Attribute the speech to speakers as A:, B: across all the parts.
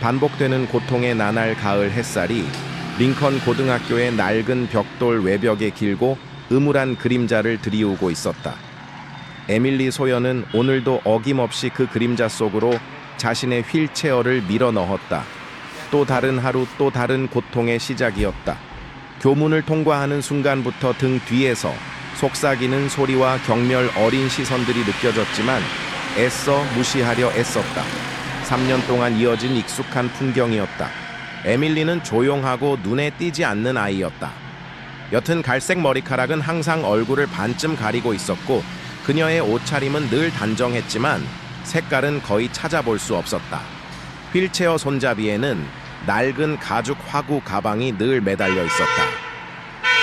A: 반복되는 고통의 나날 가을 햇살이 링컨 고등학교의 낡은 벽돌 외벽에 길고 음울한 그림자를 드리우고 있었다. 에밀리 소연은 오늘도 어김없이 그 그림자 속으로 자신의 휠체어를 밀어 넣었다. 또 다른 하루, 또 다른 고통의 시작이었다. 교문을 통과하는 순간부터 등 뒤에서 속삭이는 소리와 경멸 어린 시선들이 느껴졌지만 애써 무시하려 애썼다. 3년 동안 이어진 익숙한 풍경이었다. 에밀리는 조용하고 눈에 띄지 않는 아이였다. 옅은 갈색 머리카락은 항상 얼굴을 반쯤 가리고 있었고 그녀의 옷차림은 늘 단정했지만 색깔은 거의 찾아볼 수 없었다. 휠체어 손잡이에는 낡은 가죽 화구 가방이 늘 매달려 있었다.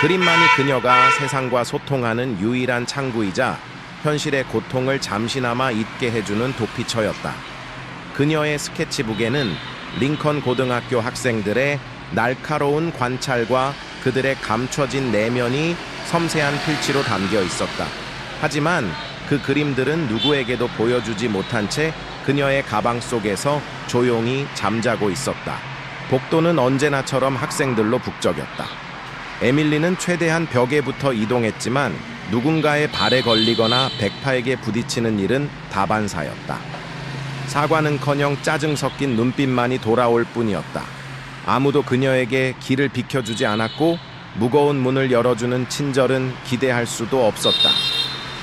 A: 그림만이 그녀가 세상과 소통하는 유일한 창구이자 현실의 고통을 잠시나마 잊게 해주는 도피처였다. 그녀의 스케치북에는 링컨 고등학교 학생들의 날카로운 관찰과 그들의 감춰진 내면이 섬세한 필지로 담겨 있었다. 하지만 그 그림들은 누구에게도 보여주지 못한 채 그녀의 가방 속에서 조용히 잠자고 있었다. 복도는 언제나처럼 학생들로 북적였다. 에밀리는 최대한 벽에 붙어 이동했지만 누군가의 발에 걸리거나 백파에게 부딪히는 일은 다반사였다. 사과는커녕 짜증 섞인 눈빛만이 돌아올 뿐이었다. 아무도 그녀에게 길을 비켜주지 않았고 무거운 문을 열어주는 친절은 기대할 수도 없었다.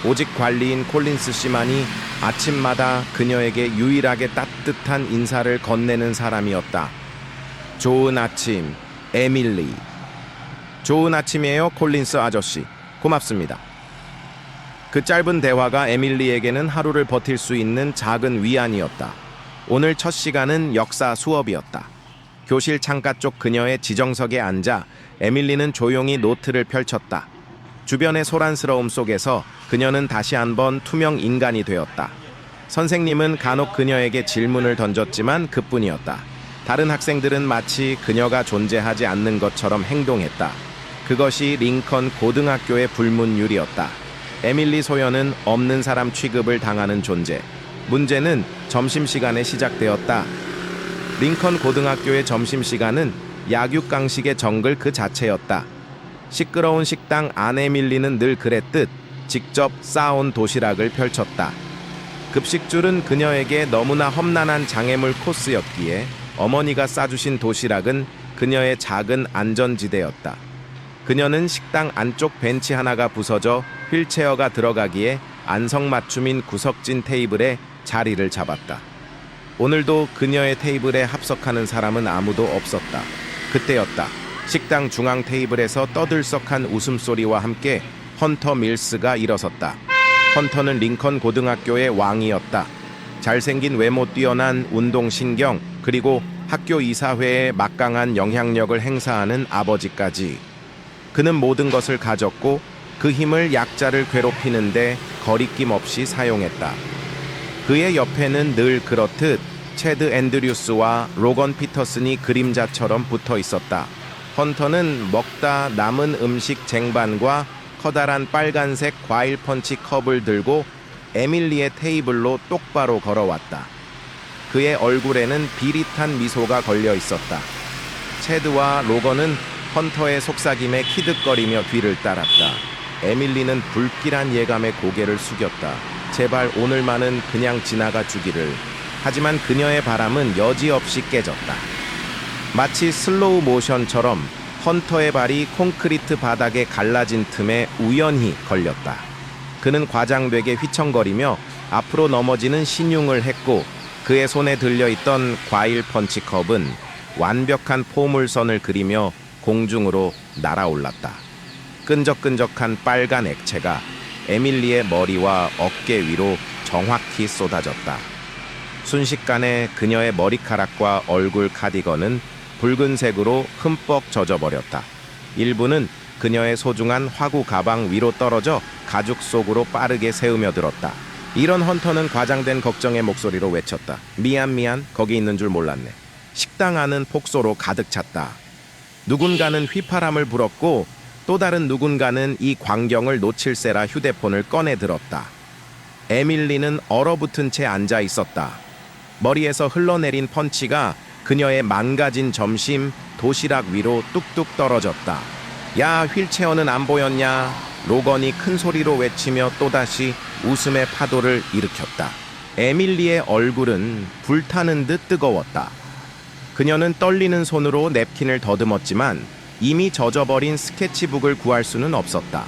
A: 오직 관리인 콜린스 씨만이 아침마다 그녀에게 유일하게 따뜻한 인사를 건네는 사람이었다. 좋은 아침, 에밀리. 좋은 아침이에요, 콜린스 아저씨. 고맙습니다. 그 짧은 대화가 에밀리에게는 하루를 버틸 수 있는 작은 위안이었다. 오늘 첫 시간은 역사 수업이었다. 교실 창가 쪽 그녀의 지정석에 앉아 에밀리는 조용히 노트를 펼쳤다. 주변의 소란스러움 속에서 그녀는 다시 한번 투명 인간이 되었다. 선생님은 간혹 그녀에게 질문을 던졌지만 그뿐이었다. 다른 학생들은 마치 그녀가 존재하지 않는 것처럼 행동했다. 그것이 링컨 고등학교의 불문율이었다. 에밀리 소연은 없는 사람 취급을 당하는 존재. 문제는 점심시간에 시작되었다. 링컨 고등학교의 점심시간은 약육강식의 정글 그 자체였다. 시끄러운 식당 안 에밀리는 늘 그랬듯 직접 싸온 도시락을 펼쳤다. 급식줄은 그녀에게 너무나 험난한 장애물 코스였기에 어머니가 싸주신 도시락은 그녀의 작은 안전지대였다. 그녀는 식당 안쪽 벤치 하나가 부서져 휠체어가 들어가기에 안성맞춤인 구석진 테이블에 자리를 잡았다. 오늘도 그녀의 테이블에 합석하는 사람은 아무도 없었다. 그때였다. 식당 중앙 테이블에서 떠들썩한 웃음소리와 함께 헌터 밀스가 일어섰다. 헌터는 링컨 고등학교의 왕이었다. 잘생긴 외모, 뛰어난 운동신경, 그리고 학교 이사회에 막강한 영향력을 행사하는 아버지까지. 그는 모든 것을 가졌고 그 힘을 약자를 괴롭히는데 거리낌 없이 사용했다. 그의 옆에는 늘 그렇듯 체드 앤드류스와 로건 피터슨이 그림자처럼 붙어 있었다. 헌터는 먹다 남은 음식 쟁반과 커다란 빨간색 과일 펀치 컵을 들고 에밀리의 테이블로 똑바로 걸어왔다. 그의 얼굴에는 비릿한 미소가 걸려 있었다. 체드와 로건은 헌터의 속삭임에 키득거리며 뒤를 따랐다. 에밀리는 불길한 예감에 고개를 숙였다. 제발 오늘만은 그냥 지나가 주기를. 하지만 그녀의 바람은 여지없이 깨졌다. 마치 슬로우 모션처럼 헌터의 발이 콘크리트 바닥에 갈라진 틈에 우연히 걸렸다. 그는 과장되게 휘청거리며 앞으로 넘어지는 신용을 했고 그의 손에 들려있던 과일 펀치컵은 완벽한 포물선을 그리며 공중으로 날아올랐다. 끈적끈적한 빨간 액체가 에밀리의 머리와 어깨 위로 정확히 쏟아졌다. 순식간에 그녀의 머리카락과 얼굴 카디건은 붉은색으로 흠뻑 젖어버렸다. 일부는 그녀의 소중한 화구 가방 위로 떨어져 가죽 속으로 빠르게 새으며 들었다. 이런 헌터는 과장된 걱정의 목소리로 외쳤다. 미안, 거기 있는 줄 몰랐네. 식당 안은 폭소로 가득 찼다. 누군가는 휘파람을 불었고 또 다른 누군가는 이 광경을 놓칠세라 휴대폰을 꺼내 들었다. 에밀리는 얼어붙은 채 앉아 있었다. 머리에서 흘러내린 펀치가 그녀의 망가진 점심 도시락 위로 뚝뚝 떨어졌다. 야, 휠체어는 안 보였냐? 로건이 큰 소리로 외치며 또다시 웃음의 파도를 일으켰다. 에밀리의 얼굴은 불타는 듯 뜨거웠다. 그녀는 떨리는 손으로 냅킨을 더듬었지만 이미 젖어버린 스케치북을 구할 수는 없었다.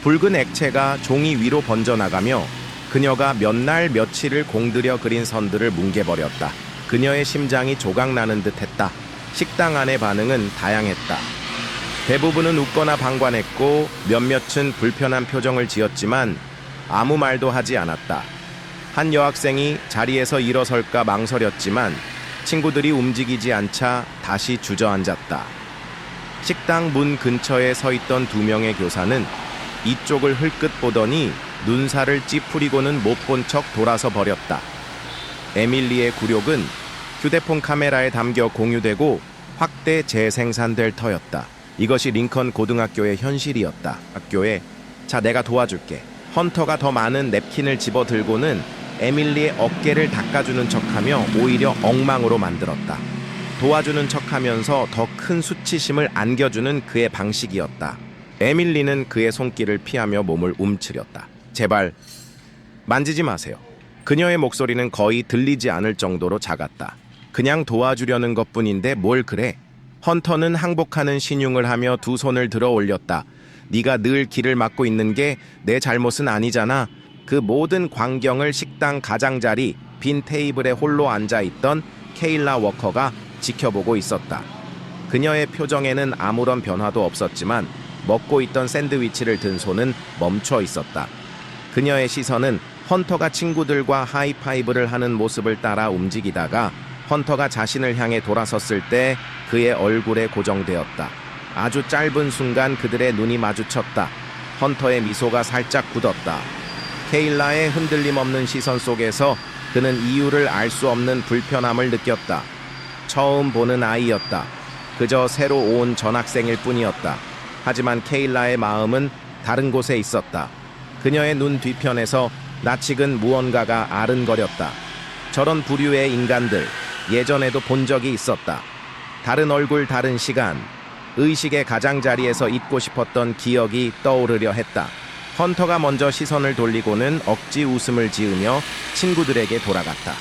A: 붉은 액체가 종이 위로 번져나가며 그녀가 몇 날 며칠을 공들여 그린 선들을 뭉개버렸다. 그녀의 심장이 조각나는 듯했다. 식당 안의 반응은 다양했다. 대부분은 웃거나 방관했고 몇몇은 불편한 표정을 지었지만 아무 말도 하지 않았다. 한 여학생이 자리에서 일어설까 망설였지만 친구들이 움직이지 않자 다시 주저앉았다. 식당 문 근처에 서 있던 2명의 교사는 이쪽을 흘끗 보더니 눈살을 찌푸리고는 못 본 척 돌아서 버렸다. 에밀리의 굴욕은 휴대폰 카메라에 담겨 공유되고 확대 재생산될 터였다. 이것이 링컨 고등학교의 현실이었다. 학교에 자, 내가 도와줄게. 헌터가 더 많은 냅킨을 집어들고는 에밀리의 어깨를 닦아주는 척하며 오히려 엉망으로 만들었다. 도와주는 척하면서 더 큰 수치심을 안겨주는 그의 방식이었다. 에밀리는 그의 손길을 피하며 몸을 움츠렸다. 제발 만지지 마세요. 그녀의 목소리는 거의 들리지 않을 정도로 작았다. 그냥 도와주려는 것뿐인데 뭘 그래? 헌터는 항복하는 신용을 하며 두 손을 들어 올렸다. 네가 늘 길을 막고 있는 게 내 잘못은 아니잖아. 그 모든 광경을 식당 가장자리 빈 테이블에 홀로 앉아있던 케일라 워커가 지켜보고 있었다. 그녀의 표정에는 아무런 변화도 없었지만 먹고 있던 샌드위치를 든 손은 멈춰 있었다. 그녀의 시선은 헌터가 친구들과 하이파이브를 하는 모습을 따라 움직이다가 헌터가 자신을 향해 돌아섰을 때 그의 얼굴에 고정되었다. 아주 짧은 순간 그들의 눈이 마주쳤다. 헌터의 미소가 살짝 굳었다. 케일라의 흔들림 없는 시선 속에서 그는 이유를 알 수 없는 불편함을 느꼈다. 처음 보는 아이였다. 그저 새로 온 전학생일 뿐이었다. 하지만 케일라의 마음은 다른 곳에 있었다. 그녀의 눈 뒤편에서 낯익은 무언가가 아른거렸다. 저런 부류의 인간들, 예전에도 본 적이 있었다. 다른 얼굴, 다른 시간, 의식의 가장자리에서 잊고 싶었던 기억이 떠오르려 했다. 헌터가 먼저 시선을 돌리고는 억지 웃음을 지으며 친구들에게 돌아갔다.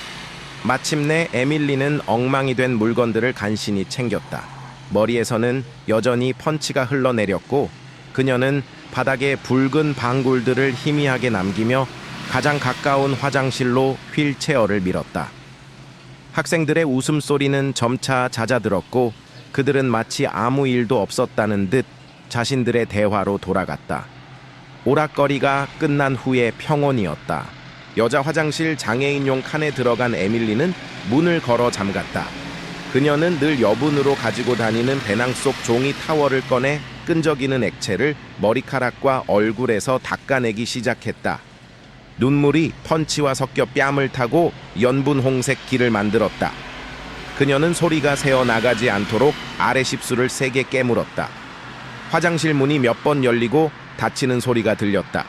A: 마침내 에밀리는 엉망이 된 물건들을 간신히 챙겼다. 머리에서는 여전히 펀치가 흘러내렸고 그녀는 바닥에 붉은 방울들을 희미하게 남기며 가장 가까운 화장실로 휠체어를 밀었다. 학생들의 웃음소리는 점차 잦아들었고 그들은 마치 아무 일도 없었다는 듯 자신들의 대화로 돌아갔다. 오락거리가 끝난 후에 평온이었다. 여자 화장실 장애인용 칸에 들어간 에밀리는 문을 걸어 잠갔다. 그녀는 늘 여분으로 가지고 다니는 배낭 속 종이 타월을 꺼내 끈적이는 액체를 머리카락과 얼굴에서 닦아내기 시작했다. 눈물이 펀치와 섞여 뺨을 타고 연분 홍색 길을 만들었다. 그녀는 소리가 새어나가지 않도록 아래 십수를 세게 깨물었다. 화장실 문이 몇 번 열리고 닫히는 소리가 들렸다.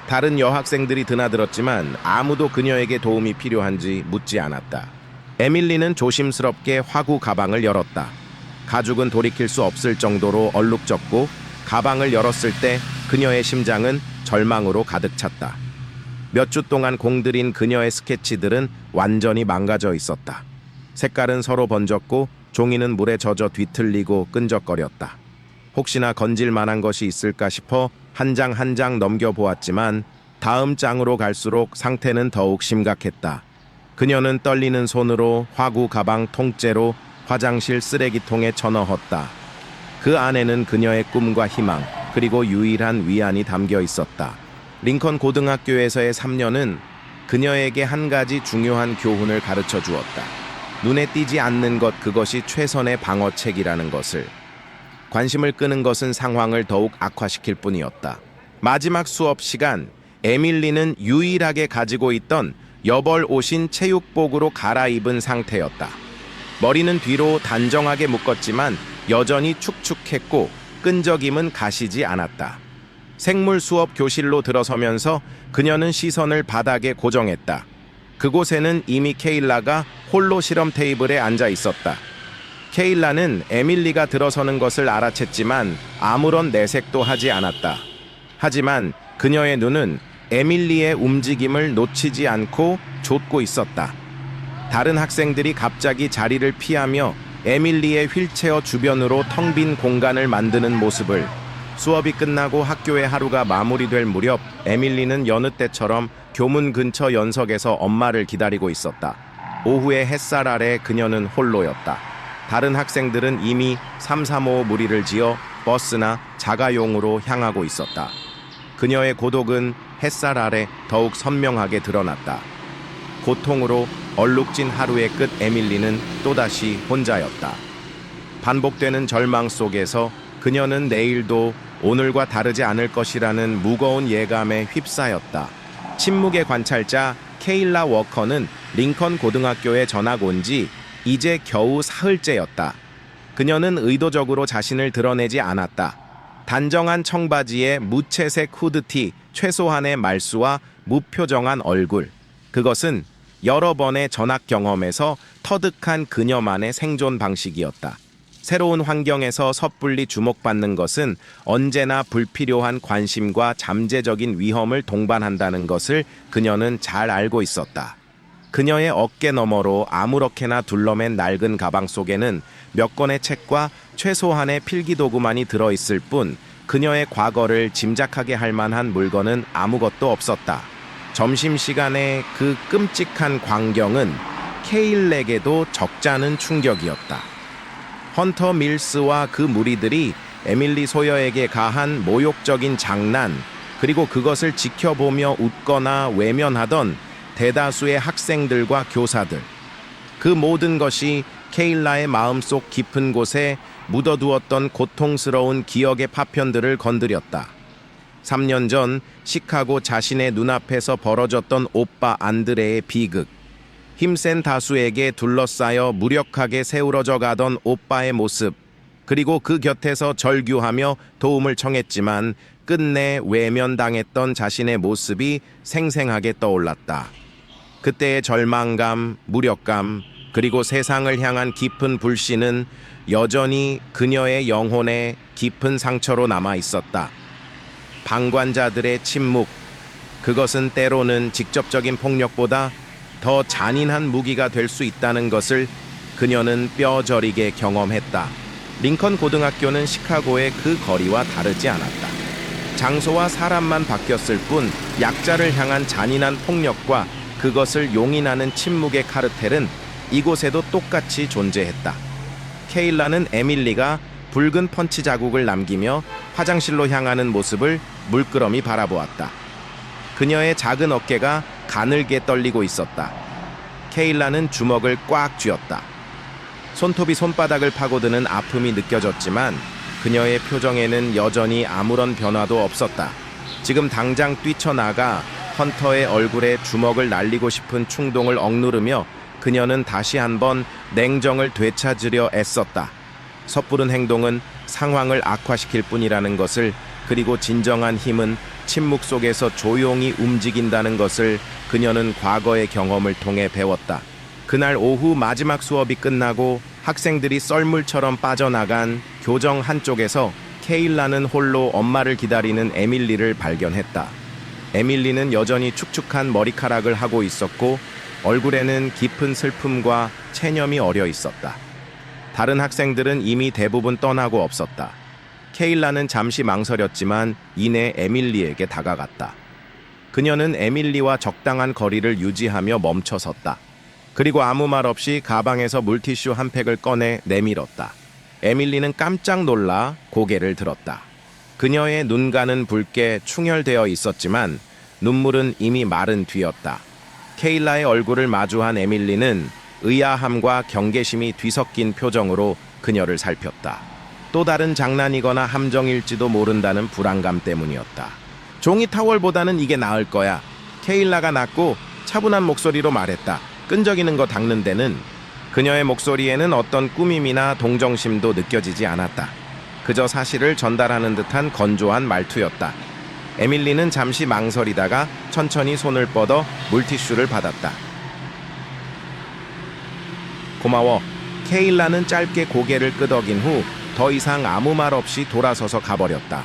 A: 다른 여학생들이 드나들었지만 아무도 그녀에게 도움이 필요한지 묻지 않았다. 에밀리는 조심스럽게 화구 가방을 열었다. 가죽은 돌이킬 수 없을 정도로 얼룩졌고 가방을 열었을 때 그녀의 심장은 절망으로 가득 찼다. 몇 주 동안 공들인 그녀의 스케치들은 완전히 망가져 있었다. 색깔은 서로 번졌고 종이는 물에 젖어 뒤틀리고 끈적거렸다. 혹시나 건질 만한 것이 있을까 싶어 한 장 한 장 넘겨보았지만 다음 장으로 갈수록 상태는 더욱 심각했다. 그녀는 떨리는 손으로 화구 가방 통째로 화장실 쓰레기통에 쳐넣었다. 그 안에는 그녀의 꿈과 희망, 그리고 유일한 위안이 담겨 있었다. 링컨 고등학교에서의 3년은 그녀에게 한 가지 중요한 교훈을 가르쳐 주었다. 눈에 띄지 않는 것, 그것이 최선의 방어책이라는 것을. 관심을 끄는 것은 상황을 더욱 악화시킬 뿐이었다. 마지막 수업 시간, 에밀리는 유일하게 가지고 있던 여벌 옷인 체육복으로 갈아입은 상태였다. 머리는 뒤로 단정하게 묶었지만 여전히 축축했고 끈적임은 가시지 않았다. 생물 수업 교실로 들어서면서 그녀는 시선을 바닥에 고정했다. 그곳에는 이미 케일라가 홀로 실험 테이블에 앉아 있었다. 케일라는 에밀리가 들어서는 것을 알아챘지만 아무런 내색도 하지 않았다. 하지만 그녀의 눈은 에밀리의 움직임을 놓치지 않고 좇고 있었다. 다른 학생들이 갑자기 자리를 피하며 에밀리의 휠체어 주변으로 텅 빈 공간을 만드는 모습을, 수업이 끝나고 학교의 하루가 마무리될 무렵 에밀리는 여느 때처럼 교문 근처 연석에서 엄마를 기다리고 있었다. 오후의 햇살 아래 그녀는 홀로였다. 다른 학생들은 이미 335 무리를 지어 버스나 자가용으로 향하고 있었다. 그녀의 고독은 햇살 아래 더욱 선명하게 드러났다. 고통으로 얼룩진 하루의 끝 에밀리는 또다시 혼자였다. 반복되는 절망 속에서 그녀는 내일도 오늘과 다르지 않을 것이라는 무거운 예감에 휩싸였다. 침묵의 관찰자 케일라 워커는 링컨 고등학교에 전학 온 지 이제 겨우 사흘째였다. 그녀는 의도적으로 자신을 드러내지 않았다. 단정한 청바지에 무채색 후드티, 최소한의 말수와 무표정한 얼굴. 그것은 여러 번의 전학 경험에서 터득한 그녀만의 생존 방식이었다. 새로운 환경에서 섣불리 주목받는 것은 언제나 불필요한 관심과 잠재적인 위험을 동반한다는 것을 그녀는 잘 알고 있었다. 그녀의 어깨 너머로 아무렇게나 둘러맨 낡은 가방 속에는 몇 권의 책과 최소한의 필기도구만이 들어있을 뿐 그녀의 과거를 짐작하게 할 만한 물건은 아무것도 없었다. 점심시간의 그 끔찍한 광경은 케일에게도 적잖은 충격이었다. 헌터 밀스와 그 무리들이 에밀리 소여에게 가한 모욕적인 장난, 그리고 그것을 지켜보며 웃거나 외면하던 대다수의 학생들과 교사들. 그 모든 것이 케일라의 마음속 깊은 곳에 묻어두었던 고통스러운 기억의 파편들을 건드렸다. 3년 전 시카고 자신의 눈앞에서 벌어졌던 오빠 안드레의 비극. 힘센 다수에게 둘러싸여 무력하게 세우러져 가던 오빠의 모습, 그리고 그 곁에서 절규하며 도움을 청했지만 끝내 외면당했던 자신의 모습이 생생하게 떠올랐다. 그때의 절망감, 무력감, 그리고 세상을 향한 깊은 불신은 여전히 그녀의 영혼에 깊은 상처로 남아 있었다. 방관자들의 침묵, 그것은 때로는 직접적인 폭력보다 더 잔인한 무기가 될 수 있다는 것을 그녀는 뼈저리게 경험했다. 링컨 고등학교는 시카고의 그 거리와 다르지 않았다. 장소와 사람만 바뀌었을 뿐 약자를 향한 잔인한 폭력과 그것을 용인하는 침묵의 카르텔은 이곳에도 똑같이 존재했다. 케일라는 에밀리가 붉은 펀치 자국을 남기며 화장실로 향하는 모습을 물끄러미 바라보았다. 그녀의 작은 어깨가 가늘게 떨리고 있었다. 케일라는 주먹을 꽉 쥐었다. 손톱이 손바닥을 파고드는 아픔이 느껴졌지만 그녀의 표정에는 여전히 아무런 변화도 없었다. 지금 당장 뛰쳐나가 헌터의 얼굴에 주먹을 날리고 싶은 충동을 억누르며 그녀는 다시 한번 냉정을 되찾으려 애썼다. 섣부른 행동은 상황을 악화시킬 뿐이라는 것을, 그리고 진정한 힘은 침묵 속에서 조용히 움직인다는 것을 그녀는 과거의 경험을 통해 배웠다. 그날 오후 마지막 수업이 끝나고 학생들이 썰물처럼 빠져나간 교정 한쪽에서 케일라는 홀로 엄마를 기다리는 에밀리를 발견했다. 에밀리는 여전히 축축한 머리카락을 하고 있었고 얼굴에는 깊은 슬픔과 체념이 어려 있었다. 다른 학생들은 이미 대부분 떠나고 없었다. 케일라는 잠시 망설였지만 이내 에밀리에게 다가갔다. 그녀는 에밀리와 적당한 거리를 유지하며 멈춰섰다. 그리고 아무 말 없이 가방에서 물티슈 한 팩을 꺼내 내밀었다. 에밀리는 깜짝 놀라 고개를 들었다. 그녀의 눈가는 붉게 충혈되어 있었지만 눈물은 이미 마른 뒤였다. 케일라의 얼굴을 마주한 에밀리는 의아함과 경계심이 뒤섞인 표정으로 그녀를 살폈다. 또 다른 장난이거나 함정일지도 모른다는 불안감 때문이었다. 종이 타월보다는 이게 나을 거야. 케일라가 낮고 차분한 목소리로 말했다. 끈적이는 거 닦는 데는. 그녀의 목소리에는 어떤 꾸밈이나 동정심도 느껴지지 않았다. 그저 사실을 전달하는 듯한 건조한 말투였다. 에밀리는 잠시 망설이다가 천천히 손을 뻗어 물티슈를 받았다. 고마워. 케일라는 짧게 고개를 끄덕인 후 더 이상 아무 말 없이 돌아서서 가버렸다.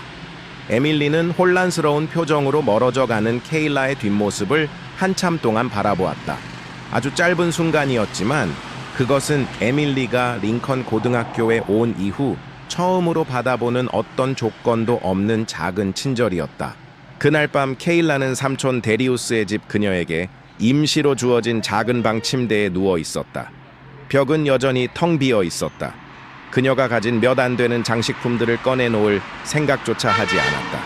A: 에밀리는 혼란스러운 표정으로 멀어져 가는 케일라의 뒷모습을 한참 동안 바라보았다. 아주 짧은 순간이었지만 그것은 에밀리가 링컨 고등학교에 온 이후 처음으로 받아보는 어떤 조건도 없는 작은 친절이었다. 그날 밤 케일라는 삼촌 데리우스의 집 그녀에게 임시로 주어진 작은 방 침대에 누워 있었다. 벽은 여전히 텅 비어 있었다. 그녀가 가진 몇 안 되는 장식품들을 꺼내놓을 생각조차 하지 않았다.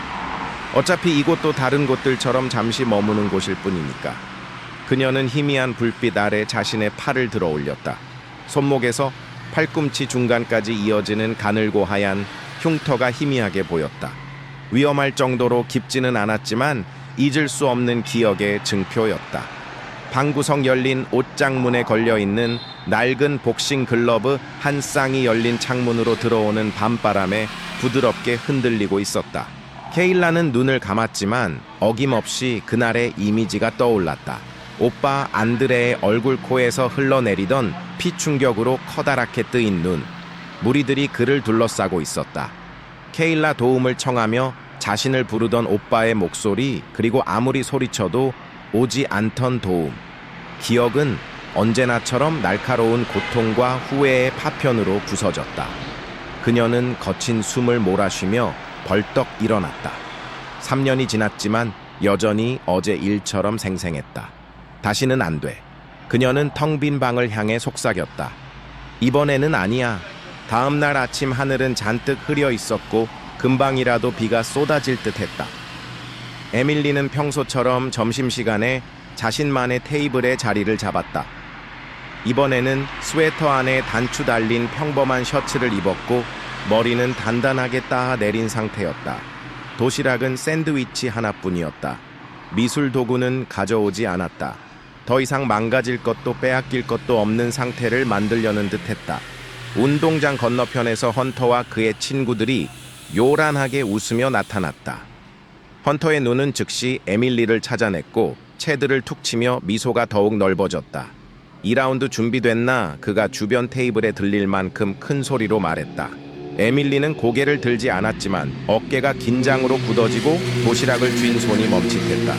A: 어차피 이곳도 다른 곳들처럼 잠시 머무는 곳일 뿐이니까. 그녀는 희미한 불빛 아래 자신의 팔을 들어 올렸다. 손목에서 팔꿈치 중간까지 이어지는 가늘고 하얀 흉터가 희미하게 보였다. 위험할 정도로 깊지는 않았지만 잊을 수 없는 기억의 증표였다. 방구석 열린 옷장문에 걸려있는 낡은 복싱 글러브 한 쌍이 열린 창문으로 들어오는 밤바람에 부드럽게 흔들리고 있었다. 케일라는 눈을 감았지만 어김없이 그날의 이미지가 떠올랐다. 오빠 안드레의 얼굴 코에서 흘러내리던 피 충격으로 커다랗게 뜨인 눈. 무리들이 그를 둘러싸고 있었다. 케일라 도움을 청하며 자신을 부르던 오빠의 목소리, 그리고 아무리 소리쳐도 오지 않던 도움. 기억은 언제나처럼 날카로운 고통과 후회의 파편으로 부서졌다. 그녀는 거친 숨을 몰아쉬며 벌떡 일어났다. 3년이 지났지만 여전히 어제 일처럼 생생했다. 다시는 안 돼. 그녀는 텅 빈 방을 향해 속삭였다. 이번에는 아니야. 다음 날 아침 하늘은 잔뜩 흐려 있었고 금방이라도 비가 쏟아질 듯했다. 에밀리는 평소처럼 점심시간에 자신만의 테이블에 자리를 잡았다. 이번에는 스웨터 안에 단추 달린 평범한 셔츠를 입었고 머리는 단단하게 따 내린 상태였다. 도시락은 샌드위치 하나뿐이었다. 미술 도구는 가져오지 않았다. 더 이상 망가질 것도 빼앗길 것도 없는 상태를 만들려는 듯했다. 운동장 건너편에서 헌터와 그의 친구들이 요란하게 웃으며 나타났다. 헌터의 눈은 즉시 에밀리를 찾아냈고 채드를 툭 치며 미소가 더욱 넓어졌다. 2라운드 준비됐나? 그가 주변 테이블에 들릴 만큼 큰 소리로 말했다. 에밀리는 고개를 들지 않았지만 어깨가 긴장으로 굳어지고 도시락을 쥔 손이 멈칫했다.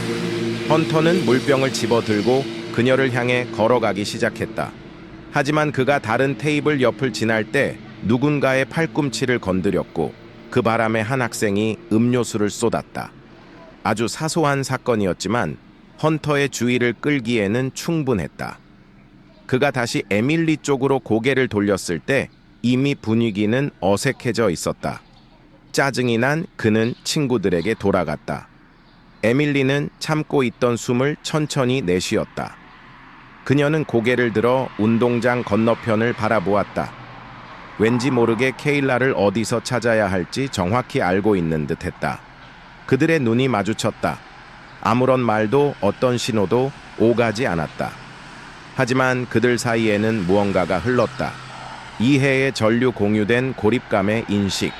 A: 헌터는 물병을 집어들고 그녀를 향해 걸어가기 시작했다. 하지만 그가 다른 테이블 옆을 지날 때 누군가의 팔꿈치를 건드렸고 그 바람에 한 학생이 음료수를 쏟았다. 아주 사소한 사건이었지만 헌터의 주의를 끌기에는 충분했다. 그가 다시 에밀리 쪽으로 고개를 돌렸을 때 이미 분위기는 어색해져 있었다. 짜증이 난 그는 친구들에게 돌아갔다. 에밀리는 참고 있던 숨을 천천히 내쉬었다. 그녀는 고개를 들어 운동장 건너편을 바라보았다. 왠지 모르게 케일라를 어디서 찾아야 할지 정확히 알고 있는 듯했다. 그들의 눈이 마주쳤다. 아무런 말도 어떤 신호도 오가지 않았다. 하지만 그들 사이에는 무언가가 흘렀다. 이해의 전류 공유된 고립감의 인식.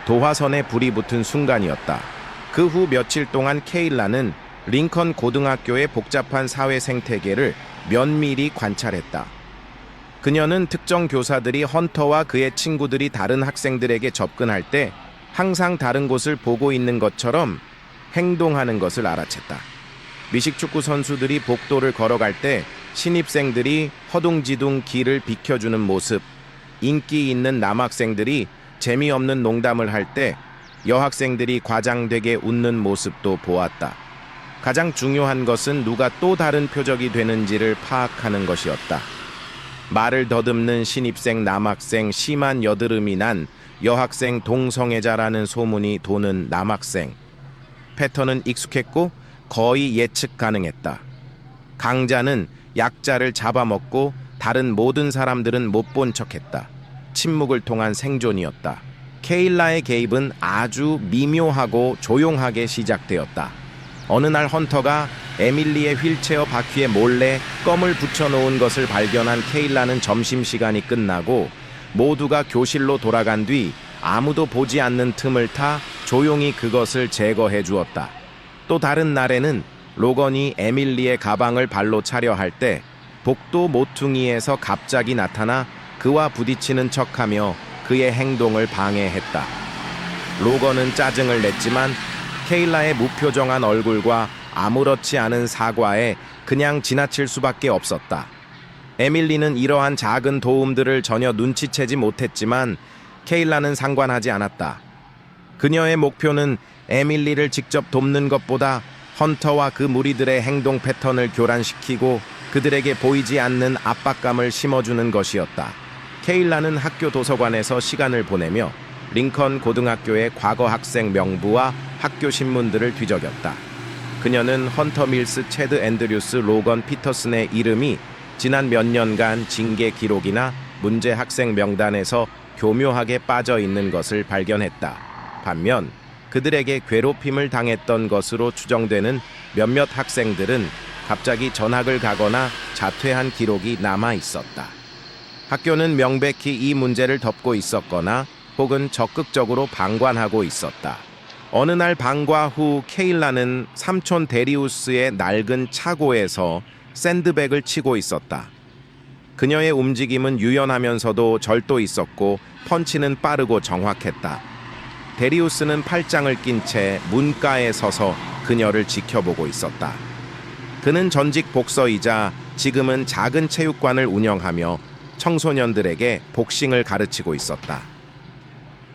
A: 도화선에 불이 붙은 순간이었다. 그 후 며칠 동안 케일라는 링컨 고등학교의 복잡한 사회 생태계를 면밀히 관찰했다. 그녀는 특정 교사들이 헌터와 그의 친구들이 다른 학생들에게 접근할 때 항상 다른 곳을 보고 있는 것처럼 행동하는 것을 알아챘다. 미식축구 선수들이 복도를 걸어갈 때 신입생들이 허둥지둥 길을 비켜주는 모습, 인기 있는 남학생들이 재미없는 농담을 할 때 여학생들이 과장되게 웃는 모습도 보았다. 가장 중요한 것은 누가 또 다른 표적이 되는지를 파악하는 것이었다. 말을 더듬는 신입생 남학생, 심한 여드름이 난 여학생 동성애자라는 소문이 도는 남학생. 패턴은 익숙했고 거의 예측 가능했다. 강자는 약자를 잡아먹고 다른 모든 사람들은 못 본 척했다. 침묵을 통한 생존이었다. 케일라의 개입은 아주 미묘하고 조용하게 시작되었다. 어느 날 헌터가 에밀리의 휠체어 바퀴에 몰래 껌을 붙여놓은 것을 발견한 케일라는 점심시간이 끝나고 모두가 교실로 돌아간 뒤 아무도 보지 않는 틈을 타 조용히 그것을 제거해 주었다. 또 다른 날에는 로건이 에밀리의 가방을 발로 차려 할 때 복도 모퉁이에서 갑자기 나타나 그와 부딪히는 척하며 그의 행동을 방해했다. 로건은 짜증을 냈지만 케일라의 무표정한 얼굴과 아무렇지 않은 사과에 그냥 지나칠 수밖에 없었다. 에밀리는 이러한 작은 도움들을 전혀 눈치채지 못했지만 케일라는 상관하지 않았다. 그녀의 목표는 에밀리를 직접 돕는 것보다 헌터와 그 무리들의 행동 패턴을 교란시키고 그들에게 보이지 않는 압박감을 심어주는 것이었다. 케일라는 학교 도서관에서 시간을 보내며 링컨 고등학교의 과거 학생 명부와 학교 신문들을 뒤적였다. 그녀는 헌터 밀스, 체드 앤드류스, 로건 피터슨의 이름이 지난 몇 년간 징계 기록이나 문제 학생 명단에서 교묘하게 빠져 있는 것을 발견했다. 반면 그들에게 괴롭힘을 당했던 것으로 추정되는 몇몇 학생들은 갑자기 전학을 가거나 자퇴한 기록이 남아 있었다. 학교는 명백히 이 문제를 덮고 있었거나 혹은 적극적으로 방관하고 있었다. 어느 날 방과 후 케일라는 삼촌 데리우스의 낡은 차고에서 샌드백을 치고 있었다. 그녀의 움직임은 유연하면서도 절도 있었고 펀치는 빠르고 정확했다. 데리우스는 팔짱을 낀 채 문가에 서서 그녀를 지켜보고 있었다. 그는 전직 복서이자 지금은 작은 체육관을 운영하며 청소년들에게 복싱을 가르치고 있었다.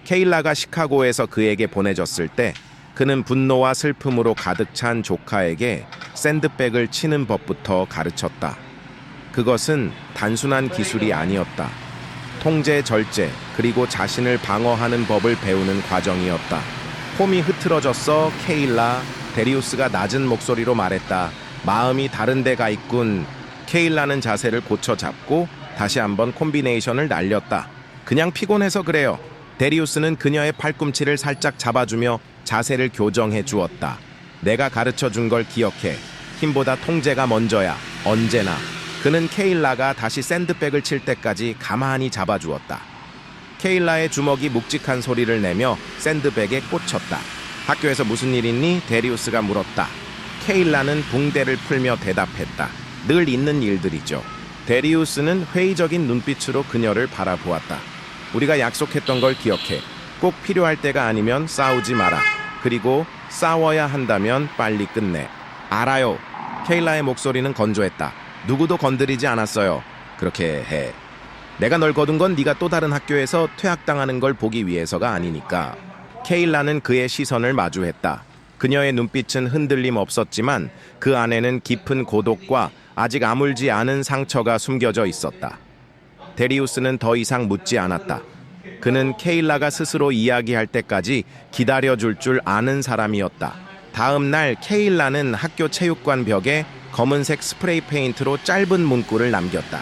A: 케일라가 시카고에서 그에게 보내졌을 때 그는 분노와 슬픔으로 가득 찬 조카에게 샌드백을 치는 법부터 가르쳤다. 그것은 단순한 기술이 아니었다. 통제, 절제, 그리고 자신을 방어하는 법을 배우는 과정이었다. 폼이 흐트러졌어. 케일라, 데리우스가 낮은 목소리로 말했다. 마음이 다른 데 가 있군. 케일라는 자세를 고쳐 잡고 다시 한번 콤비네이션을 날렸다. 그냥 피곤해서 그래요. 데리우스는 그녀의 팔꿈치를 살짝 잡아주며 자세를 교정해 주었다. 내가 가르쳐 준 걸 기억해. 힘보다 통제가 먼저야. 언제나. 그는 케일라가 다시 샌드백을 칠 때까지 가만히 잡아주었다. 케일라의 주먹이 묵직한 소리를 내며 샌드백에 꽂혔다. 학교에서 무슨 일 있니? 데리우스가 물었다. 케일라는 붕대를 풀며 대답했다. 늘 있는 일들이죠. 데리우스는 회의적인 눈빛으로 그녀를 바라보았다. 우리가 약속했던 걸 기억해. 꼭 필요할 때가 아니면 싸우지 마라. 그리고 싸워야 한다면 빨리 끝내. 알아요. 케일라의 목소리는 건조했다. 누구도 건드리지 않았어요. 그렇게 해. 내가 널 거둔 건 네가 또 다른 학교에서 퇴학당하는 걸 보기 위해서가 아니니까. 케일라는 그의 시선을 마주했다. 그녀의 눈빛은 흔들림 없었지만 그 안에는 깊은 고독과 아직 아물지 않은 상처가 숨겨져 있었다. 데리우스는 더 이상 묻지 않았다. 그는 케일라가 스스로 이야기할 때까지 기다려줄 줄 아는 사람이었다. 다음 날 케일라는 학교 체육관 벽에 검은색 스프레이 페인트로 짧은 문구를 남겼다.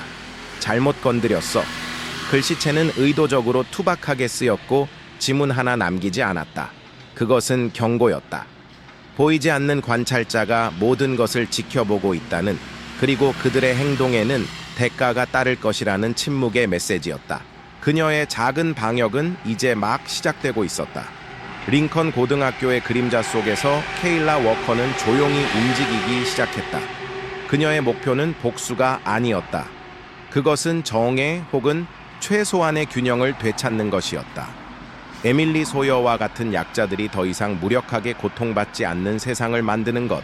A: 잘못 건드렸어. 글씨체는 의도적으로 투박하게 쓰였고 지문 하나 남기지 않았다. 그것은 경고였다. 보이지 않는 관찰자가 모든 것을 지켜보고 있다는, 그리고 그들의 행동에는 대가가 따를 것이라는 침묵의 메시지였다. 그녀의 작은 방역은 이제 막 시작되고 있었다. 링컨 고등학교의 그림자 속에서 케일라 워커는 조용히 움직이기 시작했다. 그녀의 목표는 복수가 아니었다. 그것은 정의 혹은 최소한의 균형을 되찾는 것이었다. 에밀리 소여와 같은 약자들이 더 이상 무력하게 고통받지 않는 세상을 만드는 것.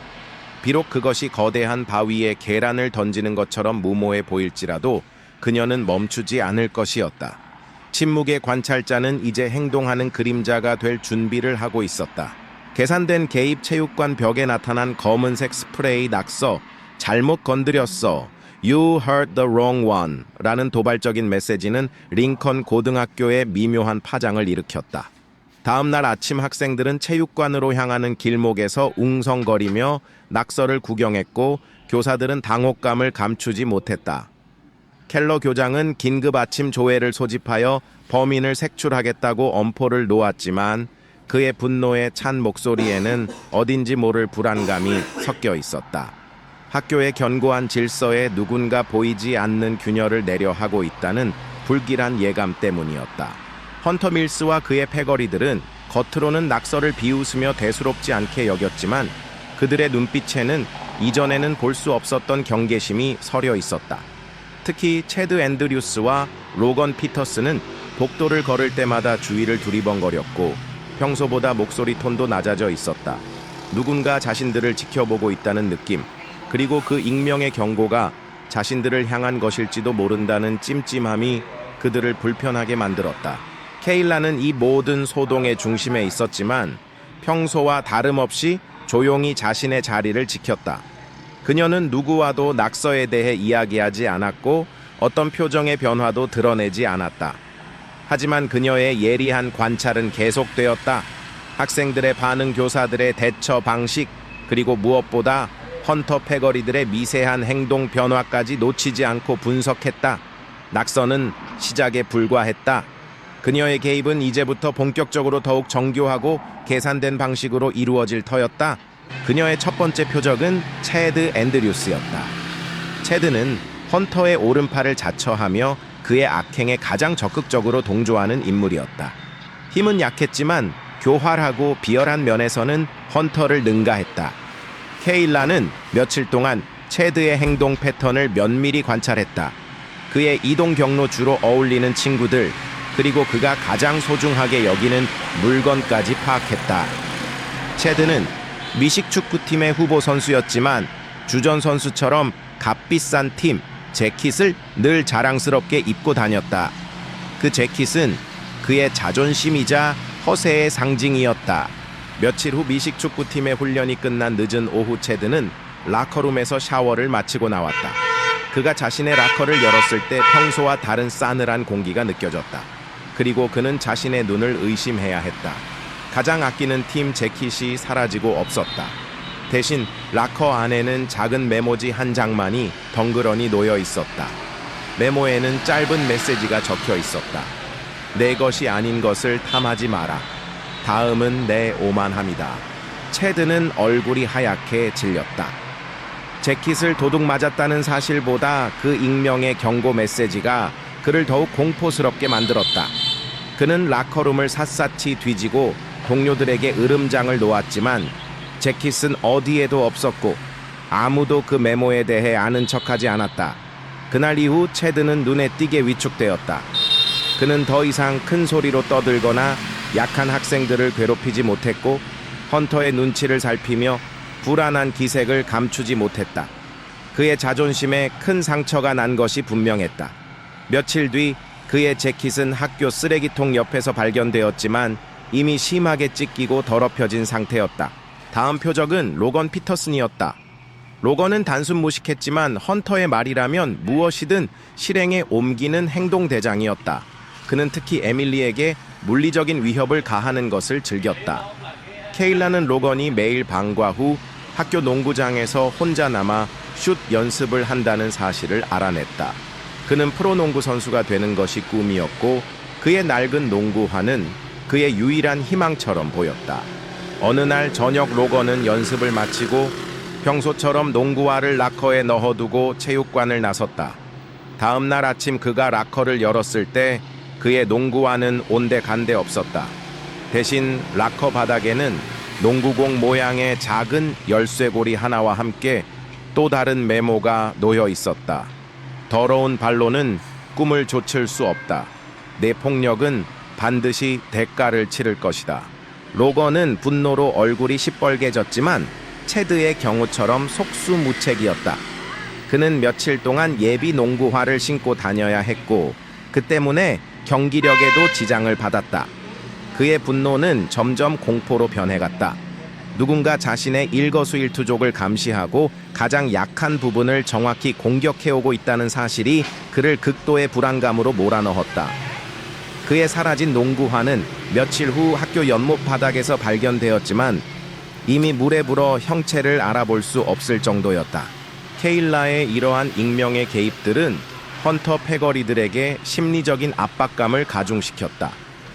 A: 비록 그것이 거대한 바위에 계란을 던지는 것처럼 무모해 보일지라도 그녀는 멈추지 않을 것이었다. 침묵의 관찰자는 이제 행동하는 그림자가 될 준비를 하고 있었다. 계산된 개입 체육관 벽에 나타난 검은색 스프레이 낙서, 잘못 건드렸어. You heard the wrong one 라는 도발적인 메시지는 링컨 고등학교의 미묘한 파장을 일으켰다. 다음 날 아침 학생들은 체육관으로 향하는 길목에서 웅성거리며 낙서를 구경했고 교사들은 당혹감을 감추지 못했다. 켈러 교장은 긴급 아침 조회를 소집하여 범인을 색출하겠다고 엄포를 놓았지만 그의 분노에 찬 목소리에는 어딘지 모를 불안감이 섞여 있었다. 학교의 견고한 질서에 누군가 보이지 않는 균열을 내려 하고 있다는 불길한 예감 때문이었다. 헌터 밀스와 그의 패거리들은 겉으로는 낙서를 비웃으며 대수롭지 않게 여겼지만 그들의 눈빛에는 이전에는 볼 수 없었던 경계심이 서려 있었다. 특히 체드 앤드류스와 로건 피터스는 복도를 걸을 때마다 주위를 두리번거렸고 평소보다 목소리 톤도 낮아져 있었다. 누군가 자신들을 지켜보고 있다는 느낌, 그리고 그 익명의 경고가 자신들을 향한 것일지도 모른다는 찜찜함이 그들을 불편하게 만들었다. 케일라는 이 모든 소동의 중심에 있었지만 평소와 다름없이 조용히 자신의 자리를 지켰다. 그녀는 누구와도 낙서에 대해 이야기하지 않았고 어떤 표정의 변화도 드러내지 않았다. 하지만 그녀의 예리한 관찰은 계속되었다. 학생들의 반응, 교사들의 대처 방식, 그리고 무엇보다 헌터 패거리들의 미세한 행동 변화까지 놓치지 않고 분석했다. 낙서는 시작에 불과했다. 그녀의 개입은 이제부터 본격적으로 더욱 정교하고 계산된 방식으로 이루어질 터였다. 그녀의 첫 번째 표적은 체드 앤드류스였다. 체드는 헌터의 오른팔을 자처하며 그의 악행에 가장 적극적으로 동조하는 인물이었다. 힘은 약했지만 교활하고 비열한 면에서는 헌터를 능가했다. 케일라는 며칠 동안 체드의 행동 패턴을 면밀히 관찰했다. 그의 이동 경로, 주로 어울리는 친구들, 그리고 그가 가장 소중하게 여기는 물건까지 파악했다. 체드는 미식축구팀의 후보 선수였지만 주전 선수처럼 값비싼 팀 재킷을 늘 자랑스럽게 입고 다녔다. 그 재킷은 그의 자존심이자 허세의 상징이었다. 며칠 후 미식축구팀의 훈련이 끝난 늦은 오후, 체드는 라커룸에서 샤워를 마치고 나왔다. 그가 자신의 라커를 열었을 때 평소와 다른 싸늘한 공기가 느껴졌다. 그리고 그는 자신의 눈을 의심해야 했다. 가장 아끼는 팀 재킷이 사라지고 없었다. 대신 라커 안에는 작은 메모지 한 장만이 덩그러니 놓여 있었다. 메모에는 짧은 메시지가 적혀 있었다. 내 것이 아닌 것을 탐하지 마라. 다음은 내 오만함이다. 체드는 얼굴이 하얗게 질렸다. 재킷을 도둑 맞았다는 사실보다 그 익명의 경고 메시지가 그를 더욱 공포스럽게 만들었다. 그는 라커룸을 샅샅이 뒤지고 동료들에게 으름장을 놓았지만 재킷은 어디에도 없었고 아무도 그 메모에 대해 아는 척하지 않았다. 그날 이후 체드는 눈에 띄게 위축되었다. 그는 더 이상 큰 소리로 떠들거나 약한 학생들을 괴롭히지 못했고 헌터의 눈치를 살피며 불안한 기색을 감추지 못했다. 그의 자존심에 큰 상처가 난 것이 분명했다. 며칠 뒤 그의 재킷은 학교 쓰레기통 옆에서 발견되었지만 이미 심하게 찢기고 더럽혀진 상태였다. 다음 표적은 로건 피터슨이었다. 로건은 단순 무식했지만 헌터의 말이라면 무엇이든 실행에 옮기는 행동대장이었다. 그는 특히 에밀리에게 물리적인 위협을 가하는 것을 즐겼다. 케일라는 로건이 매일 방과 후 학교 농구장에서 혼자 남아 슛 연습을 한다는 사실을 알아냈다. 그는 프로농구 선수가 되는 것이 꿈이었고 그의 낡은 농구화는 그의 유일한 희망처럼 보였다. 어느 날 저녁, 로건은 연습을 마치고 평소처럼 농구화를 라커에 넣어두고 체육관을 나섰다. 다음 날 아침 그가 라커를 열었을 때 그의 농구화는 온데간데 없었다. 대신 라커 바닥에는 농구공 모양의 작은 열쇠고리 하나와 함께 또 다른 메모가 놓여 있었다. 더러운 발로는 꿈을 좇을 수 없다. 내 폭력은 반드시 대가를 치를 것이다. 로건은 분노로 얼굴이 시뻘개졌지만 체드의 경우처럼 속수무책이었다. 그는 며칠 동안 예비 농구화를 신고 다녀야 했고 그 때문에 경기력에도 지장을 받았다. 그의 분노는 점점 공포로 변해갔다. 누군가 자신의 일거수일투족을 감시하고 가장 약한 부분을 정확히 공격해오고 있다는 사실이 그를 극도의 불안감으로 몰아넣었다. 그의 사라진 농구화는 며칠 후 학교 연못 바닥에서 발견되었지만 이미 물에 불어 형체를 알아볼 수 없을 정도였다. 케일라의 이러한 익명의 개입들은 헌터 패거리들에게 심리적인 압박감을 가중시켰다.